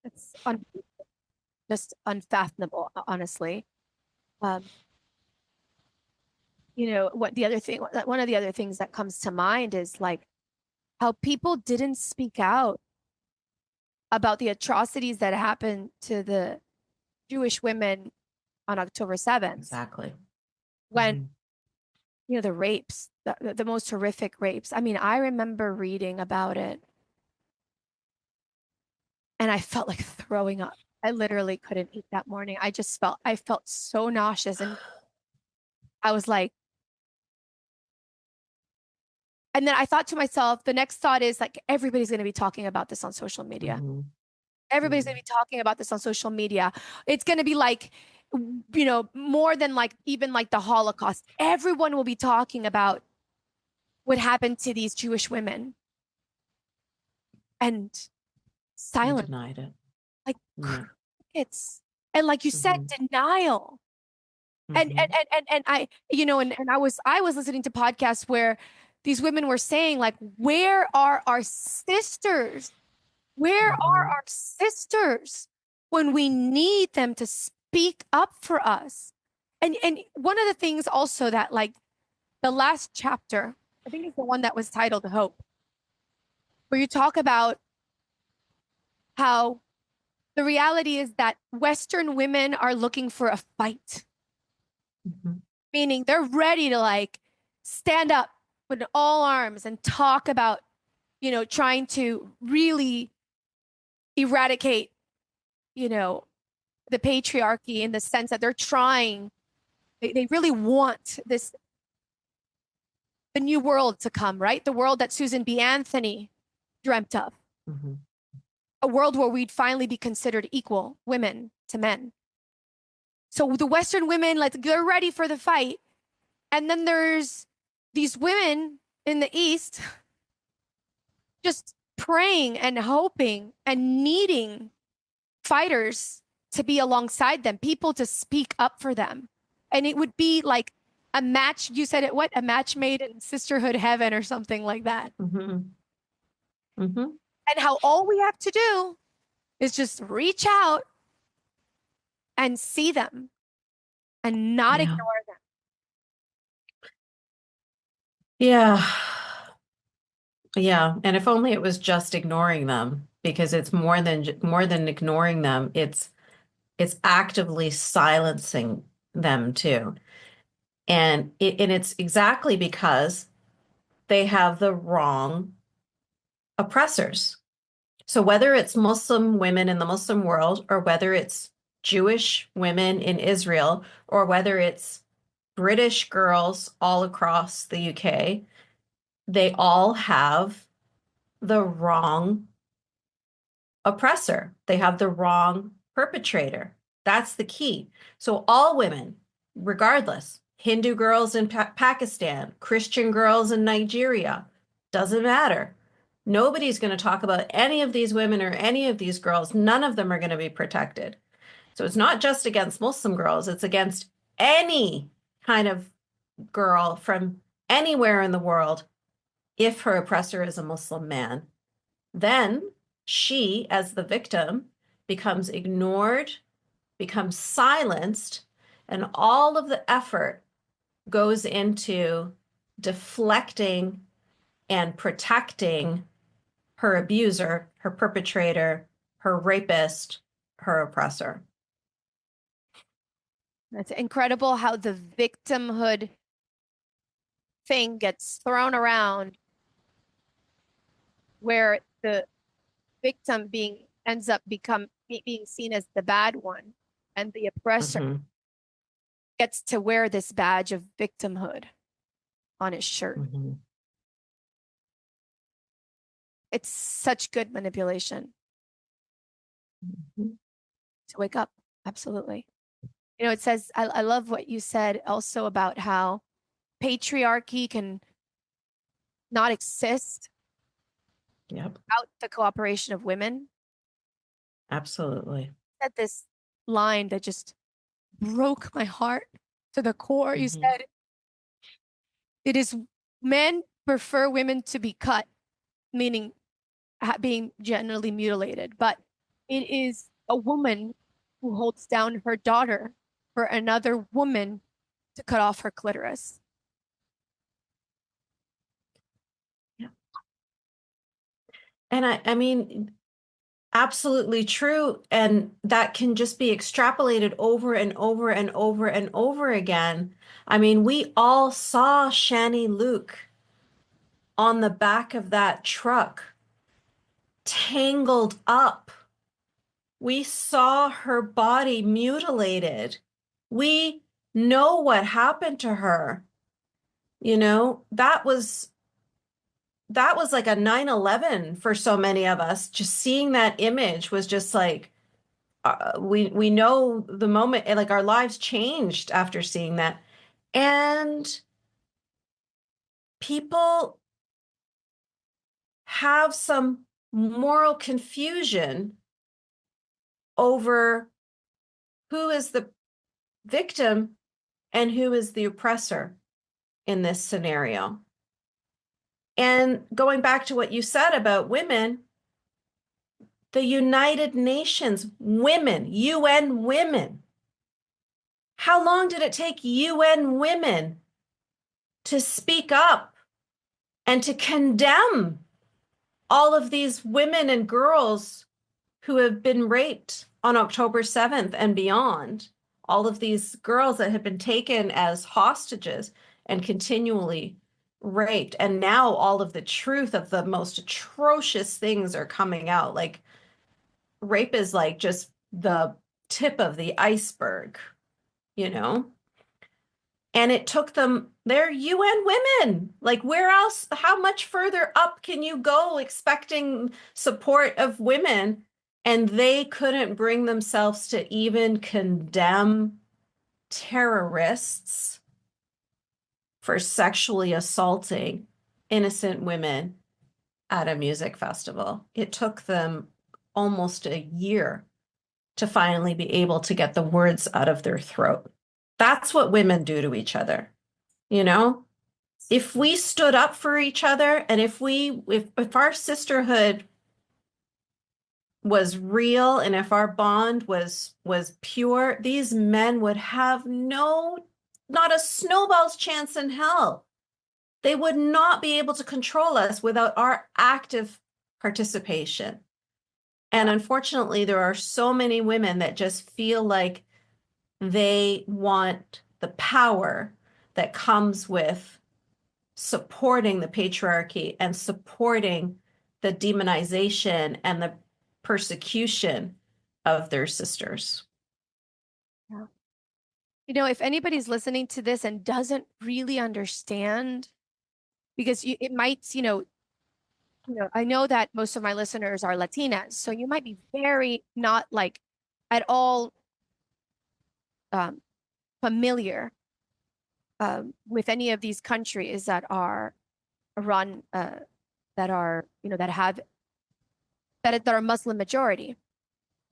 It's just unfathomable, honestly. What one of the other things that comes to mind is like how people didn't speak out about the atrocities that happened to the Jewish women on October 7th. Exactly. When, the rapes, the most horrific rapes. I mean, I remember reading about it and I felt like throwing up. I literally couldn't eat that morning. I felt so nauseous. And I was like, and then I thought to myself, the next thought is like, everybody's going to be talking about this on social media. Everybody's going to be talking about this on social media. It's going to be like, more than like, even like the Holocaust. Everyone will be talking about what happened to these Jewish women. And silence. Denied it. Like crickets. And like you said, denial. And I, I was listening to podcasts where these women were saying like, where are our sisters? Where are our sisters when we need them to speak up for us? And one of the things also that like the last chapter, I think it's the one that was titled Hope, where you talk about how the reality is that Western women are looking for a fight. Meaning they're ready to like stand up with all arms and talk about, trying to really eradicate, the patriarchy in the sense that they're trying, they really want the new world to come, right? The world that Susan B. Anthony dreamt of. A world where we'd finally be considered equal women to men. So the Western women, like they're ready for the fight. And then there's these women in the East just praying and hoping and needing fighters to be alongside them, people to speak up for them. And it would be like a match, you said it, what? A match made in sisterhood heaven or something like that. And how all we have to do is just reach out and see them and not ignore them. Yeah. Yeah. And if only it was just ignoring them, because it's more than ignoring them. It's actively silencing them too. And it's exactly because they have the wrong oppressors. So whether it's Muslim women in the Muslim world, or whether it's Jewish women in Israel, or whether it's British girls all across the UK, they all have the wrong oppressor. They have the wrong perpetrator. That's the key. So all women, regardless, Hindu girls in Pakistan, Christian girls in Nigeria, doesn't matter. Nobody's going to talk about any of these women or any of these girls. None of them are going to be protected. So it's not just against Muslim girls, it's against any kind of girl from anywhere in the world. If her oppressor is a Muslim man, then she, as the victim, becomes ignored, becomes silenced, and all of the effort goes into deflecting and protecting her abuser, her perpetrator, her rapist, her oppressor. It's incredible how the victimhood thing gets thrown around where the victim ends up being seen as the bad one, and the oppressor Mhm. gets to wear this badge of victimhood on his shirt. Mhm. It's such good manipulation Mhm. to wake up. Absolutely. It says, I love what you said also about how patriarchy can not exist Yep. without the cooperation of women. Absolutely. Said this line that just broke my heart to the core. You Mhm. said, it is men prefer women to be cut, meaning being generally mutilated, but it is a woman who holds down her daughter for another woman to cut off her clitoris. Yeah. And I mean, absolutely true. And that can just be extrapolated over and over and over and over again. I mean, we all saw Shani Luke on the back of that truck, tangled up. We saw her body mutilated. We know what happened to her. That was like a 9/11 for so many of us. Just seeing that image was just like, we know the moment, like our lives changed after seeing that. And people have some moral confusion over who is the victim and who is the oppressor in this scenario. And going back to what you said about women, the United Nations, women, UN women. How long did it take UN women to speak up and to condemn all of these women and girls who have been raped on October 7th and beyond? All of these girls that have been taken as hostages and continually raped. And now all of the truth of the most atrocious things are coming out. Like, rape is like just the tip of the iceberg, you know? And it took them, they're UN women. Like, where else, how much further up can you go expecting support of women? And they couldn't bring themselves to even condemn terrorists for sexually assaulting innocent women at a music festival. It took them almost a year to finally be able to get the words out of their throat. That's what women do to each other. You know, if we stood up for each other, and if our sisterhood was real, and if our bond was pure, these men would have not a snowball's chance in hell. They would not be able to control us without our active participation. And unfortunately, there are so many women that just feel like they want the power that comes with supporting the patriarchy and supporting the demonization and the persecution of their sisters. Yeah. If anybody's listening to this and doesn't really understand, because it might, I know that most of my listeners are Latinas, so you might be very not like at all um, familiar with any of these countries that are run, that are, that are Muslim majority.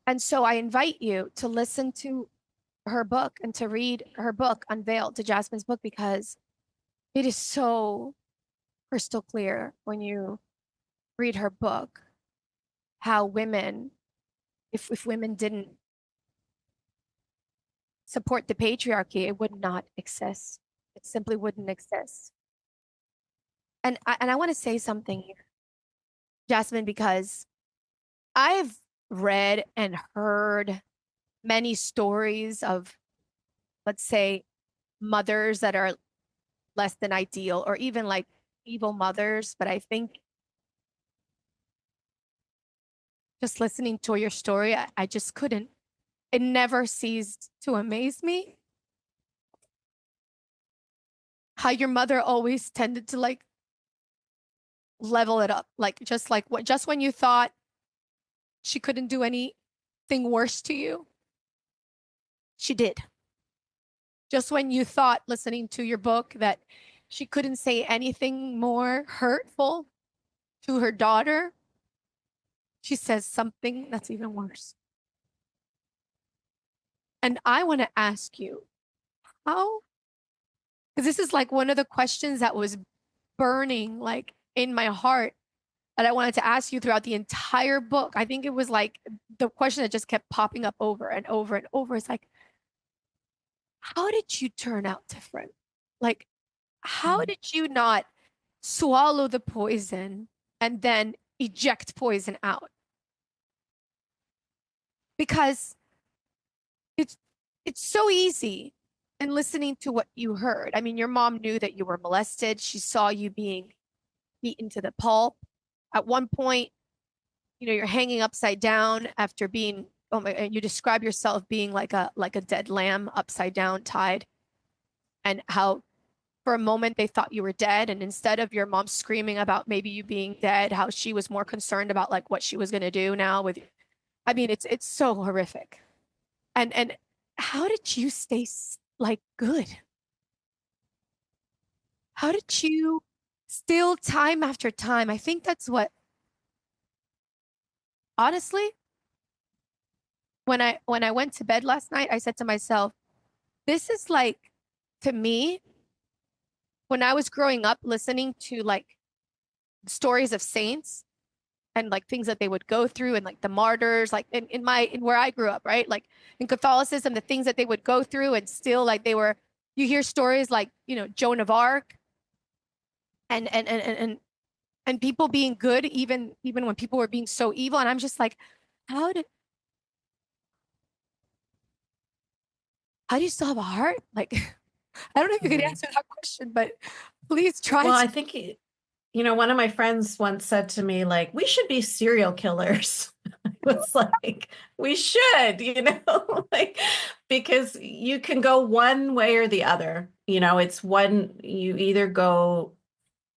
And so I invite you to listen to her book and to read her book, Unveiled, to Jasmine's book, because it is so crystal clear when you read her book how women, if women didn't support the patriarchy, it would not exist. It simply wouldn't exist. And I want to say something here, Jasmine, because I've read and heard many stories of, let's say, mothers that are less than ideal or even like evil mothers. But I think just listening to your story, I just couldn't. It never ceased to amaze me how your mother always tended to like level it up. Like what just when you thought she couldn't do anything worse to you, she did. Just when you thought listening to your book that she couldn't say anything more hurtful to her daughter, she says something that's even worse. And I want to ask you, how, because this is like one of the questions that was burning like in my heart that I wanted to ask you throughout the entire book. I think it was like the question that just kept popping up over and over and over. It's like, how did you turn out different? Like, how did you not swallow the poison and then eject poison out? Because it's it's so easy in listening to what you heard. I mean, your mom knew that you were molested. She saw you being beaten to the pulp. At one point, you're hanging upside down after being, oh my, and you describe yourself being like a dead lamb upside down tied, and how for a moment they thought you were dead, and instead of your mom screaming about maybe you being dead, how she was more concerned about like what she was going to do now with you. I mean, it's so horrific. And how did you stay like good? How did you still time after time? I think that's what, honestly, when I went to bed last night, I said to myself, this is like, to me, when I was growing up listening to like stories of saints and like things that they would go through and like the martyrs, like in where I grew up, right? Like in Catholicism, the things that they would go through, and still like you hear stories like, Joan of Arc, and people being good even when people were being so evil. And I'm just like, how did how do you still have a heart? Like, I don't know if you could answer that question, but please try Well, to. I think, one of my friends once said to me, like, we should be serial killers. I was like, we should, like, because you can go one way or the other. It's one, you either go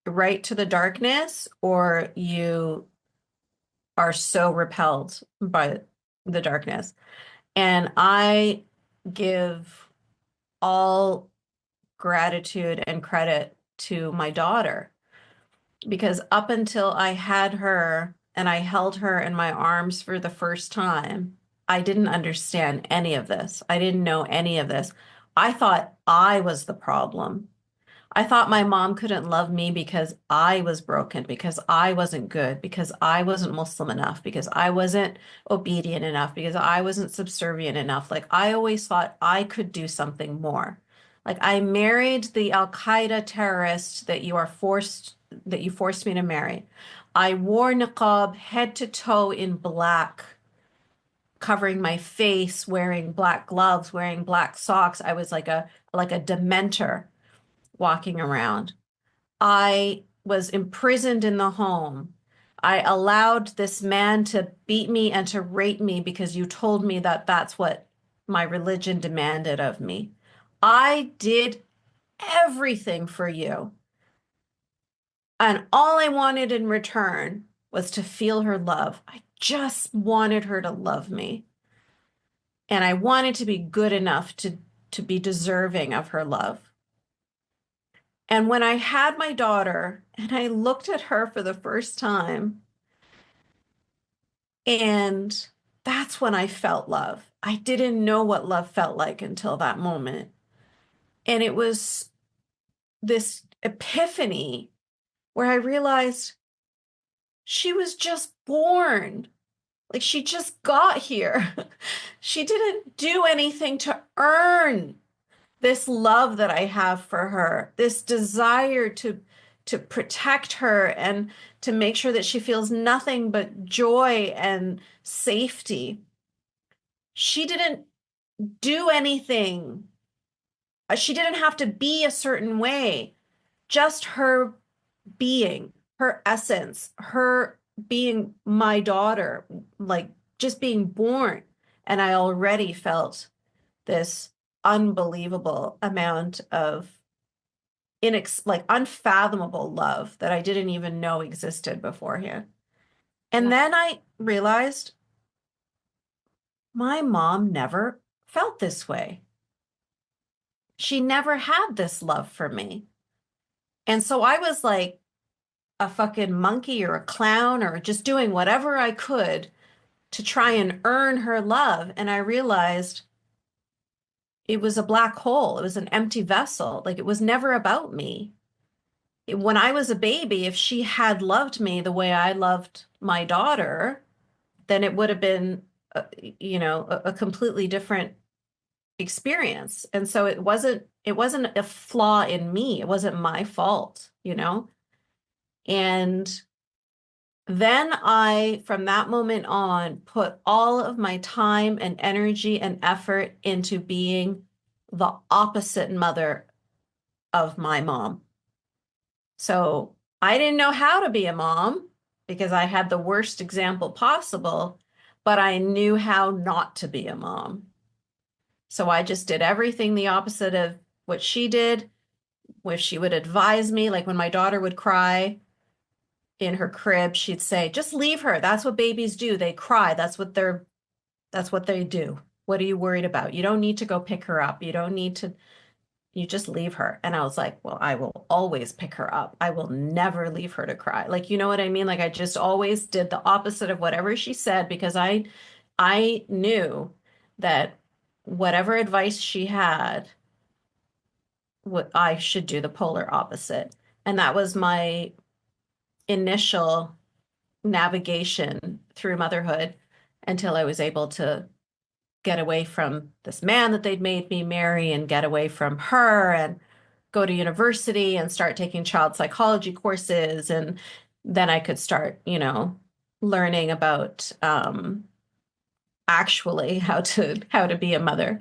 right to the darkness or you are so repelled by the darkness. And I give all gratitude and credit to my daughter, because up until I had her and I held her in my arms for the first time, I didn't understand any of this. I didn't know any of this. I thought I was the problem. I thought my mom couldn't love me because I was broken, because I wasn't good, because I wasn't Muslim enough, because I wasn't obedient enough, because I wasn't subservient enough. Like, I always thought I could do something more. Like, I married the Al-Qaeda terrorist that you forced me to marry. I wore niqab head to toe in black, covering my face, wearing black gloves, wearing black socks. I was like a dementor walking around. I was imprisoned in the home. I allowed this man to beat me and to rape me because you told me that that's what my religion demanded of me. I did everything for you. And all I wanted in return was to feel her love. I just wanted her to love me. And I wanted to be good enough to be deserving of her love. And when I had my daughter and I looked at her for the first time, and that's when I felt love. I didn't know what love felt like until that moment. And it was this epiphany where I realized she was just born. Like, she just got here. She didn't do anything to earn this love that I have for her, this desire to protect her and to make sure that she feels nothing but joy and safety. She didn't do anything. She didn't have to be a certain way. just her being, her essence, her being my daughter, like just being born. And I already felt this unbelievable amount of like unfathomable love that I didn't even know existed beforehand. And Yeah. then I realized my mom never felt this way. She never had this love for me. And so I was like a fucking monkey or a clown or just doing whatever I could to try and earn her love. And I realized it was a black hole. It was an empty vessel. Like it was never about me. When I was a baby, if she had loved me the way I loved my daughter, then it would have been, a completely different experience. And so it wasn't a flaw in me. It wasn't my fault. And then from that moment on, put all of my time and energy and effort into being the opposite mother of my mom. So I didn't know how to be a mom because I had the worst example possible, but I knew how not to be a mom. So I just did everything the opposite of what she did. If she would advise me, like when my daughter would cry in her crib, she'd say, just leave her. That's what babies do. They cry. That's what they do. What are you worried about? You don't need to go pick her up. You just leave her. And I was like, well, I will always pick her up. I will never leave her to cry. Like, you know what I mean? Like I just always did the opposite of whatever she said because I knew that whatever advice she had, what I should do the polar opposite. And that was my initial navigation through motherhood until I was able to get away from this man that they'd made me marry and get away from her and go to university and start taking child psychology courses. And then I could start, learning about actually how to be a mother.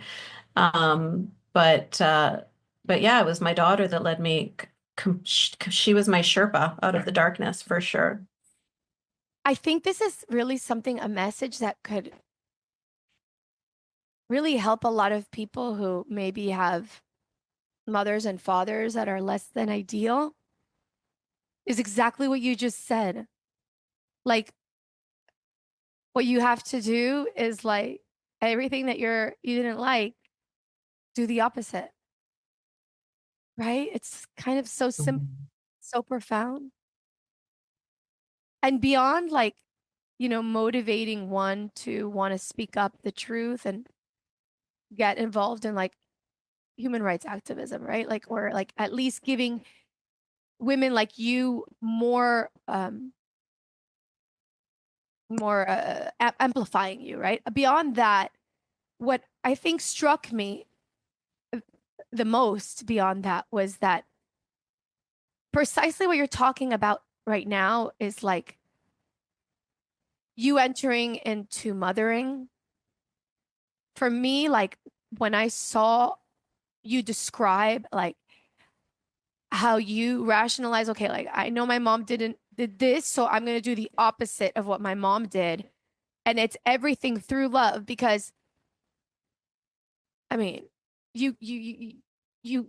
But yeah, it was my daughter that led me. She was my Sherpa out of the darkness for sure. I think this is really a message that could really help a lot of people who maybe have mothers and fathers that are less than ideal, is exactly what you just said. Like, what you have to do is like everything that you didn't like, do the opposite, right? It's kind of so simple, so profound. And beyond like, motivating one to want to speak up the truth and get involved in like human rights activism, right? Like, or like at least giving women like you more amplifying you, right? Beyond that, what I think struck me the most beyond that was that precisely what you're talking about right now is like you entering into mothering. For me, like when I saw you describe like how you rationalize, okay, like I know my mom did this, so I'm going to do the opposite of what my mom did. And it's everything through love because I mean,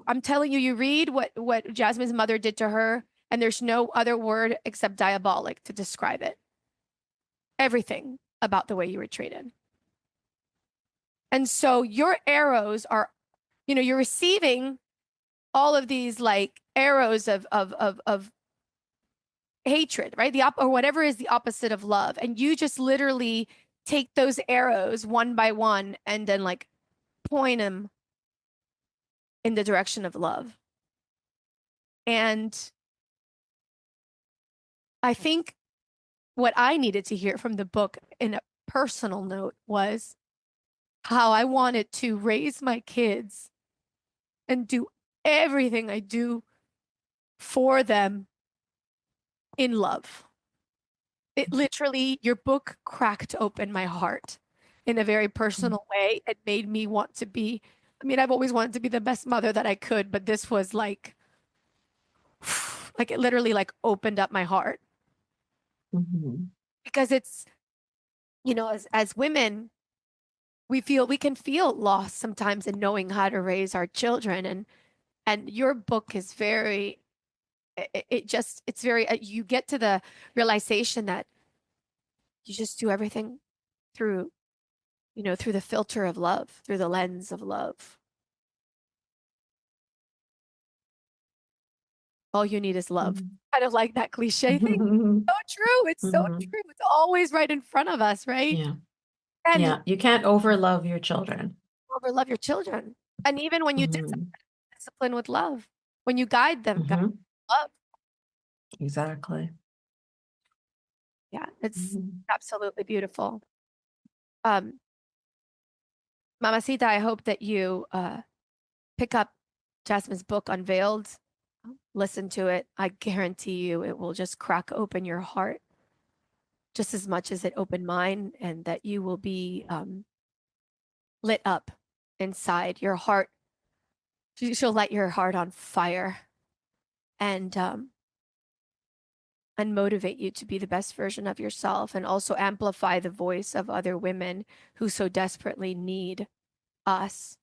I'm telling you, you read what Jasmine's mother did to her, and there's no other word except diabolic to describe it. Everything about the way you were treated. And so your arrows are, you're receiving all of these like arrows of hatred, right? Or whatever is the opposite of love. And you just literally take those arrows one by one and then like point them in the direction of love. And I think what I needed to hear from the book in a personal note was how I wanted to raise my kids and do everything I do for them in love. It literally, your book cracked open my heart in a very personal way. It made me want to be, I've always wanted to be the best mother that I could, but this was like, Like it literally like opened up my heart Mhm. because it's, as women, we can feel lost sometimes in knowing how to raise our children. And your book is very, it's very, you get to the realization that you just do everything through, through the filter of love, through the lens of love. All you need is love. Mhm. Kind of like that cliche thing. So true. It's so Mhm. true. It's always right in front of us, right? Yeah. And Yeah. You can't overlove your children. overlove your children. And even when you Mhm. discipline with love, when you guide Mhm. with love. Exactly. Yeah, it's Mhm. absolutely beautiful. Um, Mamacita, I hope that you pick up Jasmine's book, Unveiled. Listen to it. I guarantee you it will just crack open your heart just as much as it opened mine, and that you will be lit up inside your heart. She'll light your heart on fire and and motivate you to be the best version of yourself, and also amplify the voice of other women who so desperately need us.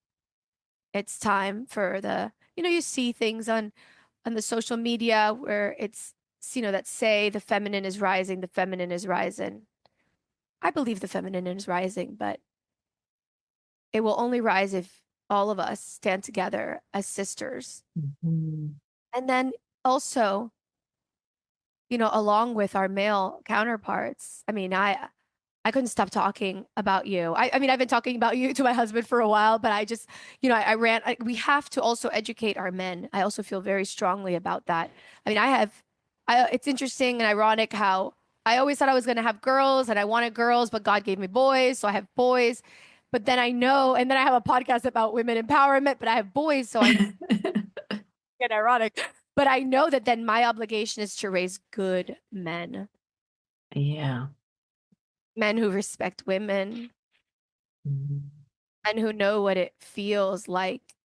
It's time for you see things on the social media where it's, that say the feminine is rising, the feminine is rising. I believe the feminine is rising, but it will only rise if all of us stand together as sisters. Mhm. And then also, along with our male counterparts. I mean, I couldn't stop talking about you. I mean, I've been talking about you to my husband for a while, but I just, we have to also educate our men. I also feel very strongly about that. I mean, it's interesting and ironic how I always thought I was going to have girls and I wanted girls, but God gave me boys. So I have boys. But then I know, and then I have a podcast about women empowerment, but I have boys. So I get ironic, but I know that then my obligation is to raise good men, Yeah. men who respect women, Mhm. and who know what it feels like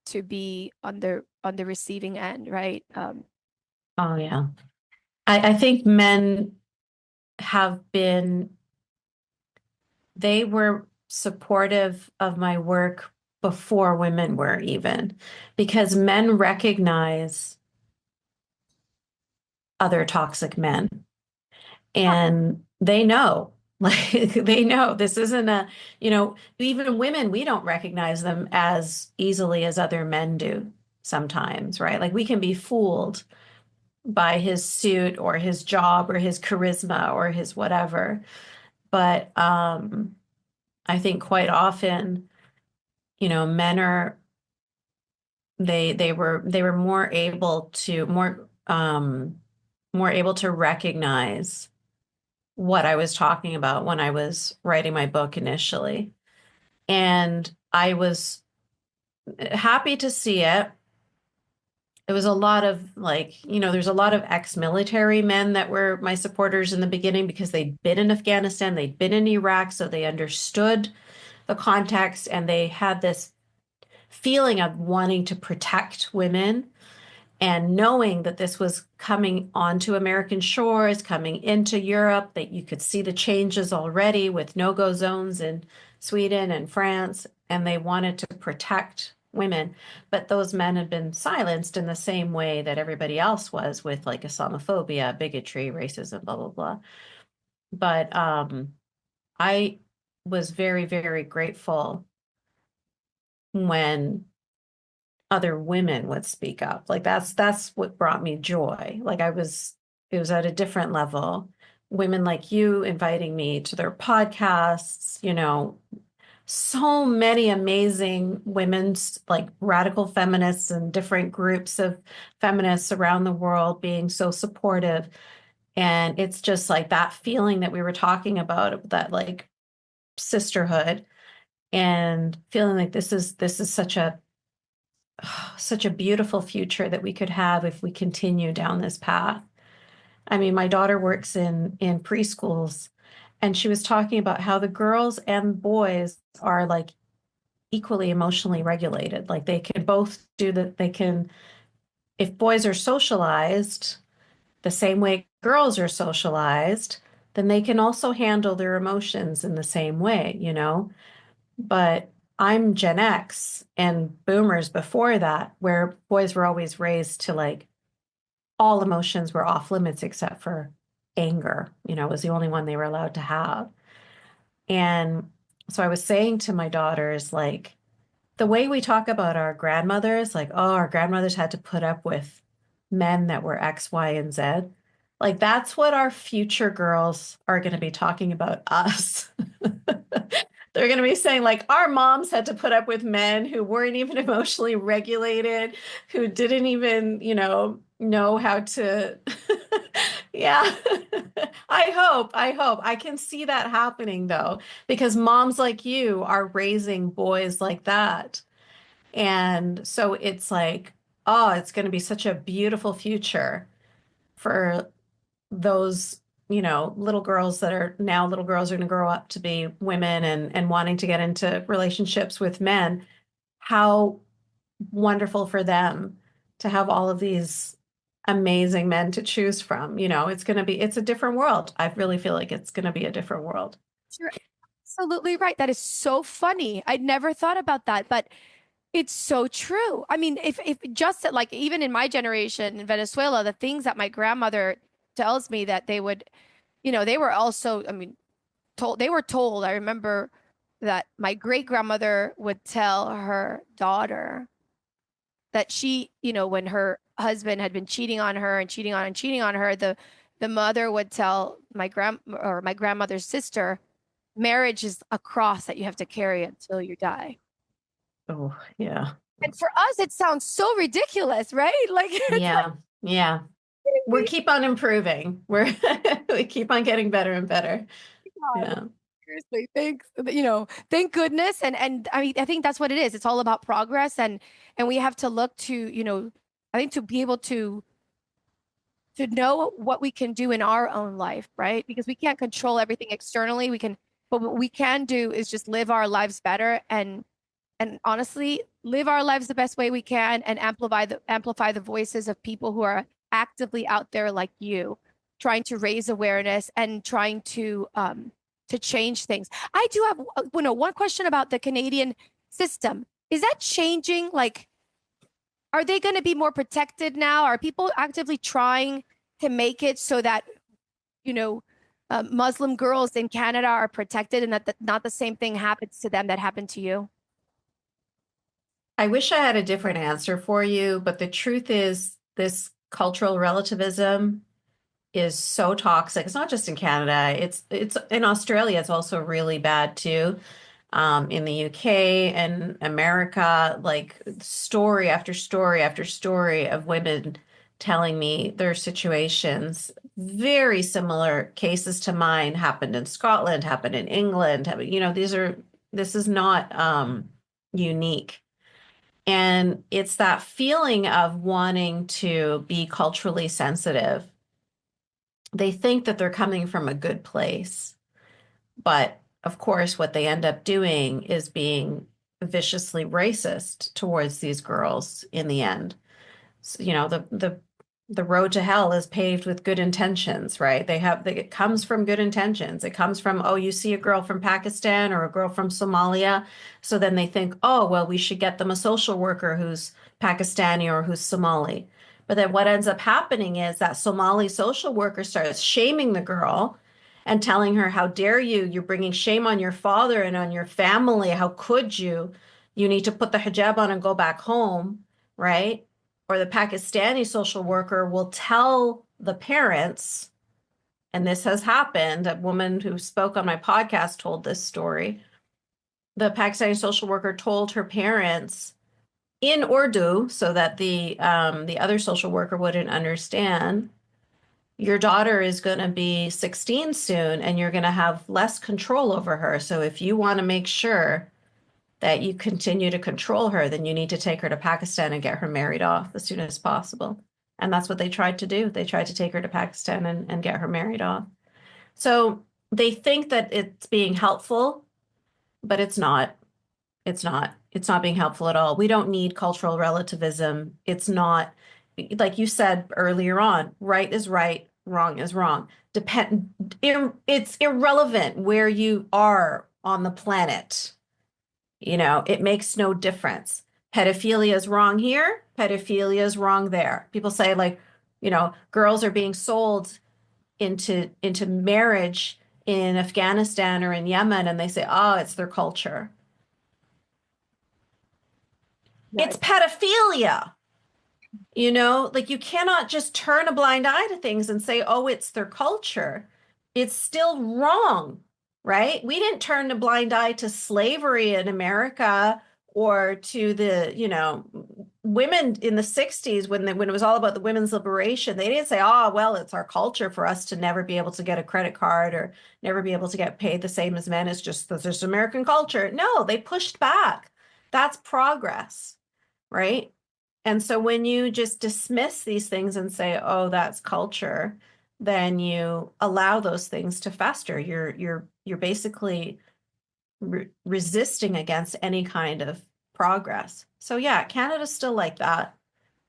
to be on the receiving end, right? Oh, yeah. I think men have been, they were supportive of my work before women were even, because men recognize other toxic men and they know, like, they know this isn't even women, we don't recognize them as easily as other men do sometimes, right? Like we can be fooled by his suit or his job or his charisma or his whatever. But I think quite often, men are they were more able to recognize what I was talking about when I was writing my book initially. And I was happy to see it. It was a lot of there's a lot of ex-military men that were my supporters in the beginning because they'd been in Afghanistan, they'd been in Iraq, so they understood the context and they had this feeling of wanting to protect women and knowing that this was coming onto American shores, coming into Europe, that you could see the changes already with no-go zones in Sweden and France, and they wanted to protect women. But those men had been silenced in the same way that everybody else was with like Islamophobia, bigotry, racism, blah, blah, blah. But I was very, very grateful when other women would speak up. Like that's what brought me joy. It was at a different level. Women like you inviting me to their podcasts, so many amazing women's like radical feminists and different groups of feminists around the world being so supportive. And it's just like that feeling that we were talking about, that like sisterhood, and feeling like this is such a beautiful future that we could have if we continue down this path. I mean, my daughter works in preschools, and she was talking about how the girls and boys are like equally emotionally regulated. Like they can both do that. They can if boys are socialized the same way girls are socialized, then they can also handle their emotions in the same way, you know? But I'm Gen X and boomers before that, where boys were always raised to like all emotions were off limits except for anger, you know, was the only one they were allowed to have. And so I was saying to my daughters, like, the way we talk about our grandmothers, like, oh, our grandmothers had to put up with men that were X, Y, and Z. Like, that's what our future girls are going to be talking about us. They're going to be saying, like, our moms had to put up with men who weren't even emotionally regulated, who didn't even, know how to. Yeah. I hope. I can see that happening though, because moms like you are raising boys like that. And so it's like, oh, it's going to be such a beautiful future for those, little girls that are now little girls are going to grow up to be women and wanting to get into relationships with men. How wonderful for them to have all of these amazing men to choose from. It's a different world. I really feel like it's going to be a different world. You're absolutely right. That is so funny. I'd never thought about that, but it's so true. I mean, if just like even in my generation in Venezuela, the things that my grandmother tells me that they would, they were also, I mean, they were told. I remember that my great grandmother would tell her daughter that she, when her husband had been cheating on her and cheating on and cheating on her, the mother would tell my grandmother's sister, marriage is a cross that you have to carry until you die. Oh, yeah. And for us, it sounds so ridiculous, right? Like, it's Yeah. like, Yeah. We keep on improving. We keep on getting better and better. God, Yeah. seriously, thanks. Thank goodness. And I mean, I think that's what it is. It's all about progress, and we have to look to, I think to be able to know what we can do in our own life, right? Because we can't control everything externally. But what we can do is just live our lives better and honestly live our lives the best way we can and amplify the voices of people who are actively out there like you, trying to raise awareness and trying to change things. I do have one question about the Canadian system. Is that changing? Like, are they going to be more protected now? Are people actively trying to make it so that you know Muslim girls in Canada are protected and that not the same thing happens to them that happened to you? I wish I had a different answer for you, but the truth is this cultural relativism is so toxic. It's not just in Canada. It's in Australia. It's also really bad too. In the UK and America, like story after story after story of women telling me their situations, very similar cases to mine happened in Scotland, happened in England. This is not unique. And it's that feeling of wanting to be culturally sensitive. They think that they're coming from a good place. But of course, what they end up doing is being viciously racist towards these girls in the end. So, the road to hell is paved with good intentions, right? It comes from good intentions. It comes from, oh, you see a girl from Pakistan or a girl from Somalia. So then they think, oh, well, we should get them a social worker who's Pakistani or who's Somali. But then what ends up happening is that Somali social worker starts shaming the girl and telling her, how dare you? You're bringing shame on your father and on your family. How could you? You need to put the hijab on and go back home, right? Or the Pakistani social worker will tell the parents, and this has happened. A woman who spoke on my podcast told this story. The Pakistani social worker told her parents in Urdu so that the other social worker wouldn't understand. Your daughter is going to be 16 soon, and you're going to have less control over her. So if you want to make sure that you continue to control her, then you need to take her to Pakistan and get her married off as soon as possible. And that's what they tried to do. They tried to take her to Pakistan and get her married off. So they think that it's being helpful, but it's not. It's not. It's not being helpful at all. We don't need cultural relativism. It's not like you said earlier on, right is right, wrong is wrong. It's irrelevant where you are on the planet. It makes no difference. Pedophilia is wrong here, pedophilia is wrong there. People say like, girls are being sold into marriage in Afghanistan or in Yemen, and they say, oh, it's their culture. It's pedophilia. Like you cannot just turn a blind eye to things and say, oh, it's their culture. It's still wrong, right? We didn't turn a blind eye to slavery in America or to the, women in the 60s when it was all about the women's liberation. They didn't say, oh, well, it's our culture for us to never be able to get a credit card or never be able to get paid the same as men. It's just that's just American culture. No, they pushed back. That's progress, right? And so when you just dismiss these things and say, oh, that's culture, then you allow those things to fester. You're basically resisting against any kind of progress. So yeah, Canada's still like that.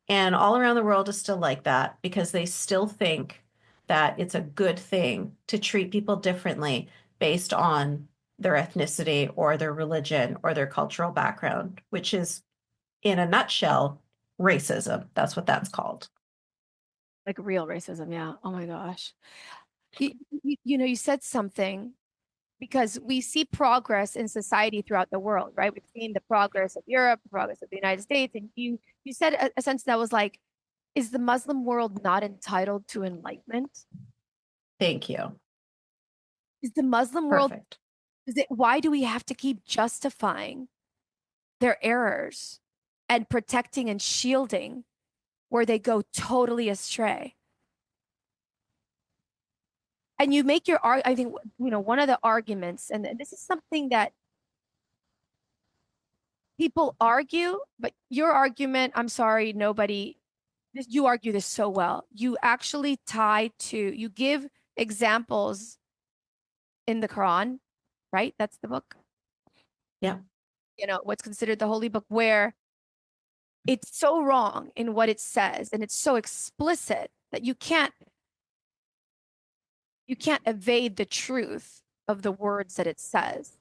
And all around the world is still like that because they still think that it's a good thing to treat people differently based on their ethnicity or their religion or their cultural background, which is, in a nutshell, racism. That's what that's called. Like real racism. Yeah. Oh my gosh. You said something because we see progress in society throughout the world, right? We've seen the progress of Europe, the progress of the United States. And you said a sentence that was like, is the Muslim world not entitled to enlightenment? Thank you. Is the Muslim world, Perfect. why do we have to keep justifying their errors and protecting and shielding where they go totally astray? And you make I think, one of the arguments, and this is something that people argue, but your argument, I'm sorry, you argue this so well. You actually you give examples in the Quran, right? That's the book. Yeah. What's considered the holy book, where it's so wrong in what it says, and it's so explicit that you can't evade the truth of the words that it says.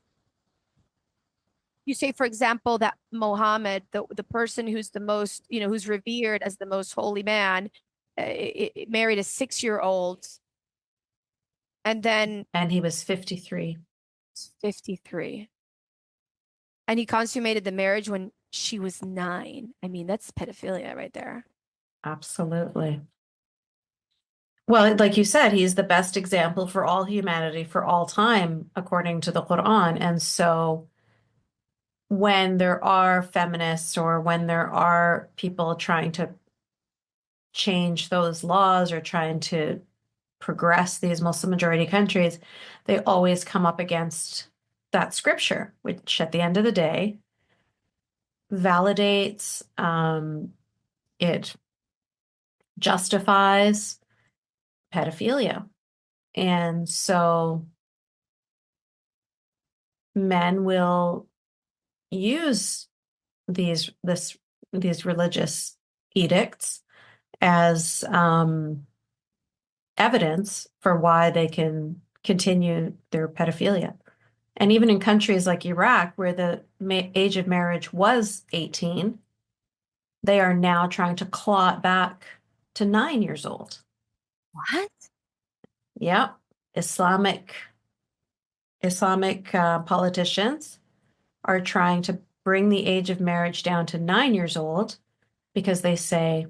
You say, for example, that Mohammed, the person who's the most, who's revered as the most holy man, married a 6-year-old, and he was 53. 53, and he consummated the marriage when she was 9. I mean, that's pedophilia right there. Absolutely. Well, like you said, he's the best example for all humanity for all time, according to the Quran. And so when there are feminists or when there are people trying to change those laws or trying to progress these Muslim majority countries, they always come up against that scripture, which at the end of the day validates, it justifies pedophilia. And so men will use these religious edicts as evidence for why they can continue their pedophilia. And even in countries like Iraq, where the age of marriage was 18, they are now trying to claw it back to 9 years old. What? Yeah. Islamic politicians are trying to bring the age of marriage down to 9 years old because they say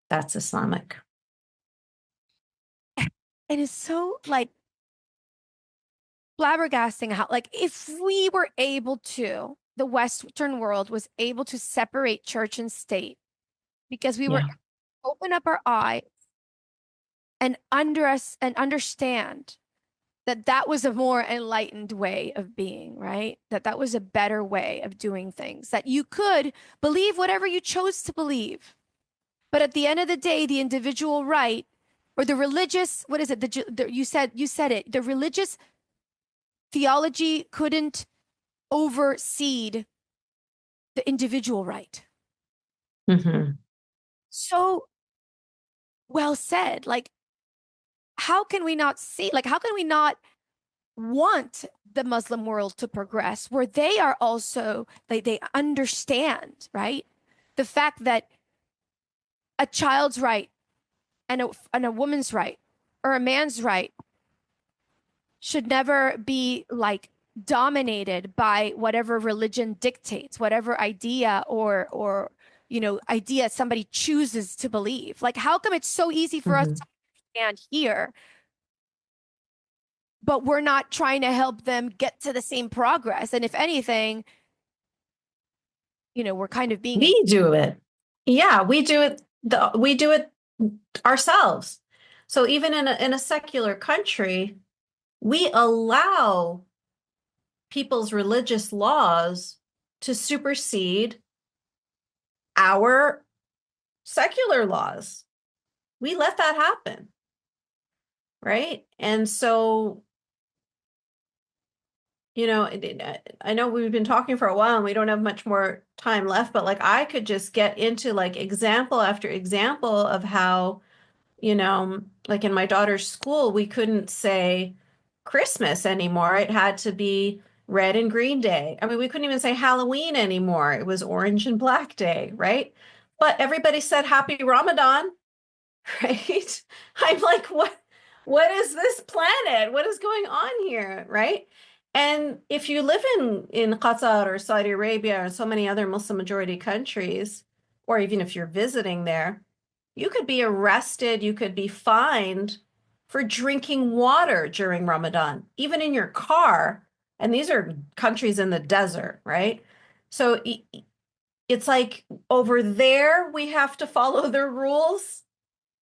that's Islamic. It is so like flabbergasting how, like, if we were able to, the Western world was able to separate church and state because we were open up our eyes and understand that that was a more enlightened way of being, right? That was a better way of doing things, that you could believe whatever you chose to believe. But at the end of the day, the individual right or the religious, what is it? You said it, the religious theology couldn't oversee the individual right. Mm-hmm. So well said. Like, how can we not see, like, how can we not want the Muslim world to progress where they are also, they understand, right? The fact that a child's right and a woman's right or a man's right should never be like dominated by whatever religion dictates, whatever idea or idea somebody chooses to believe. Like, how come it's so easy for us Mhm. to stand here, but we're not trying to help them get to the same progress? And if anything, we're kind of being We do it. Yeah, we do it. We do it ourselves. So even in a secular country, we allow people's religious laws to supersede our secular laws. We let that happen, right? And so, I know we've been talking for a while and we don't have much more time left, but like I could just get into like example after example of how, like in my daughter's school, we couldn't say Christmas anymore. It had to be red and green day. I mean, we couldn't even say Halloween anymore. It was orange and black day, right? But everybody said happy Ramadan, right? I'm like, what is this planet? What is going on here, right? And if you live in Qatar or Saudi Arabia or so many other Muslim majority countries, or even if you're visiting there, you could be arrested, you could be fined for drinking water during Ramadan, even in your car. And these are countries in the desert, right? So it's like over there, we have to follow their rules.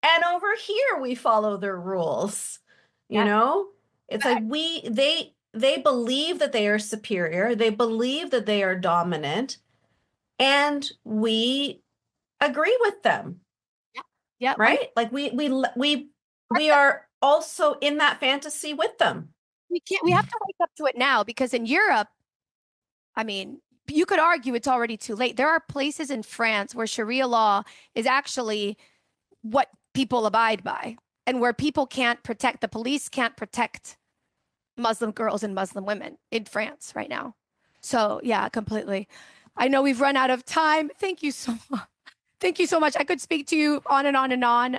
And over here, we follow their rules. You yeah, know, it's like they believe that they are superior. They believe that they are dominant. And we agree with them, yeah, yeah. right? Like we are also in that fantasy with them. We can't, we have to wake up to it now because in Europe, I mean, you could argue it's already too late. There are places in France where Sharia law is actually what people abide by, and where people can't protect, the police can't protect Muslim girls and Muslim women in France right now. So, yeah, completely. I know we've run out of time. Thank you so much. Thank you so much. I could speak to you on and on and on.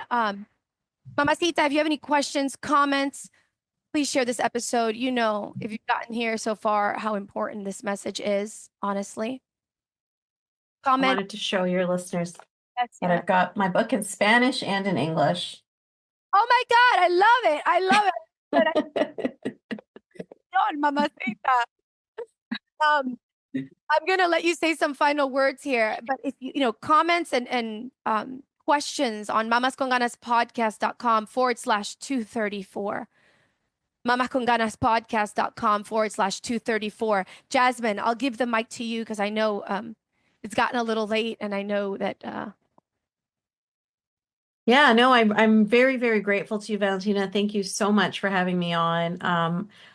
Mamacita, if you have any questions, comments, please share this episode. If you've gotten here so far, how important this message is, honestly. I Comment. wanted to show your listeners Yes, that yes. I've got my book in Spanish and in English. Oh my God, I love it. I love it. Mamacita. Um, I'm gonna let you say some final words here, but if comments and questions on mamasconganaspodcast.com/234. mamasconganaspodcast.com/234. Jasmine, I'll give the mic to you because I know it's gotten a little late and I know that Yeah, no, I'm very, very grateful to you, Valentina. Thank you so much for having me on.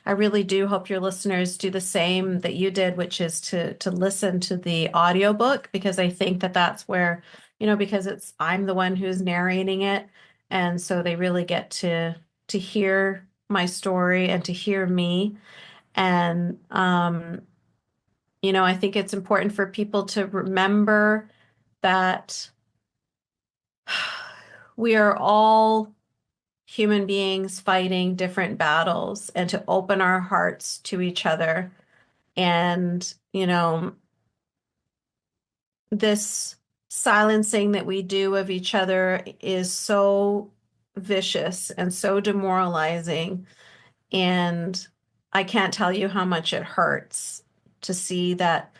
I really do hope your listeners do the same that you did, which is to listen to the audiobook, because I think that that's where, because I'm the one who's narrating it, and so they really get to hear my story and to hear me. And I think it's important for people to remember that we are all human beings fighting different battles, and to open our hearts to each other. And, this silencing that we do of each other is so vicious and so demoralizing. And I can't tell you how much it hurts to see that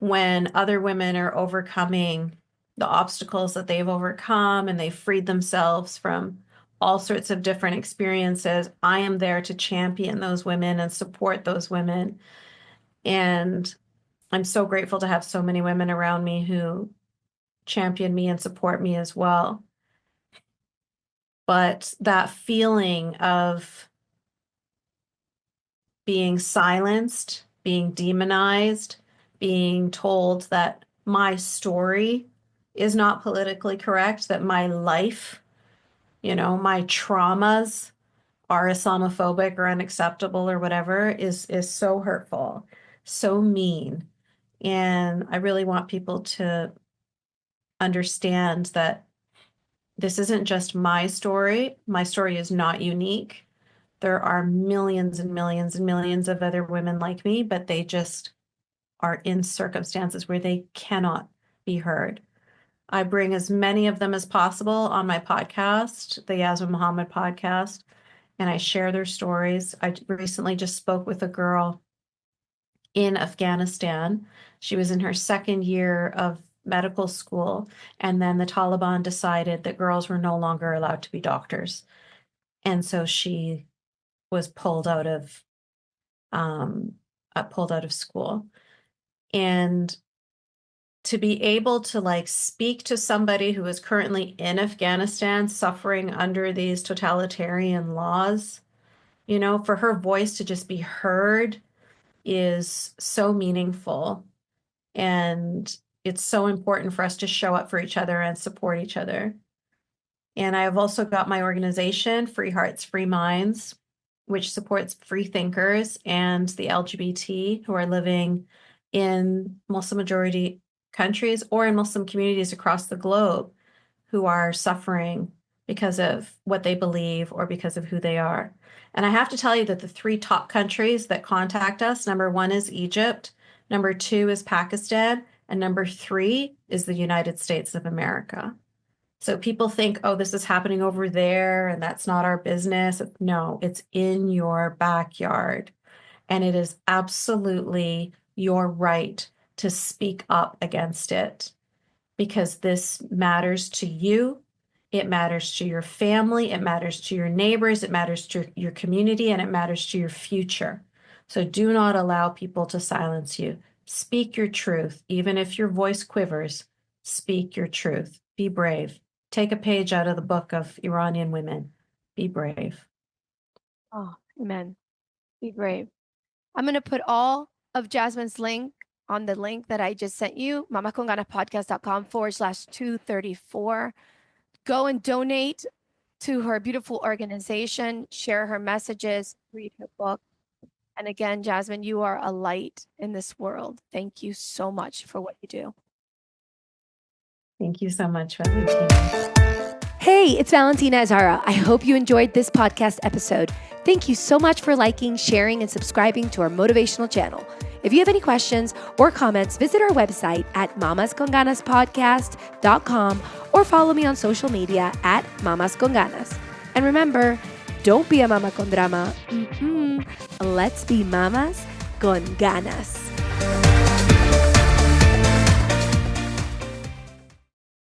when other women are overcoming the obstacles that they've overcome and they've freed themselves from all sorts of different experiences, I am there to champion those women and support those women. And I'm so grateful to have so many women around me who champion me and support me as well. But that feeling of being silenced, being demonized, being told that my story is not politically correct, that my life, my traumas are Islamophobic or unacceptable or whatever is so hurtful, so mean. And I really want people to understand that this isn't just my story. My story is not unique. There are millions and millions and millions of other women like me, but they just are in circumstances where they cannot be heard. I bring as many of them as possible on my podcast, the Yasmine Mohammed podcast, and I share their stories. I recently just spoke with a girl in Afghanistan. She was in her second year of medical school, and then the Taliban decided that girls were no longer allowed to be doctors. And so she was pulled out of school. And to be able to speak to somebody who is currently in Afghanistan suffering under these totalitarian laws, for her voice to just be heard is so meaningful. And it's so important for us to show up for each other and support each other. And I have also got my organization, Free Hearts, Free Minds, which supports free thinkers and the LGBT who are living in Muslim majority countries or in Muslim communities across the globe who are suffering because of what they believe or because of who they are. And I have to tell you that the 3 top countries that contact us, number 1 is Egypt, number 2 is Pakistan, and number 3 is the United States of America. So people think, oh, this is happening over there and that's not our business. No, it's in your backyard. And it is absolutely your right to speak up against it because this matters to you. It matters to your family. It matters to your neighbors. It matters to your community, and it matters to your future. So do not allow people to silence you. Speak your truth. Even if your voice quivers, speak your truth. Be brave. Take a page out of the book of Iranian women. Be brave. Oh, amen. Be brave. I'm going to put all of Jasmine's link on the link that I just sent you, mamasconganaspodcast.com/234. Go and donate to her beautiful organization, share her messages, read her book. And again, Jasmine, you are a light in this world. Thank you so much for what you do. Thank you so much, Valentina. Hey, it's Valentina Azara. I hope you enjoyed this podcast episode. Thank you so much for liking, sharing, and subscribing to our motivational channel. If you have any questions or comments, visit our website at mamasconganaspodcast.com or follow me on social media at Mamas Con Ganas. And remember, don't be a mama con drama. Let's be mamas con ganas.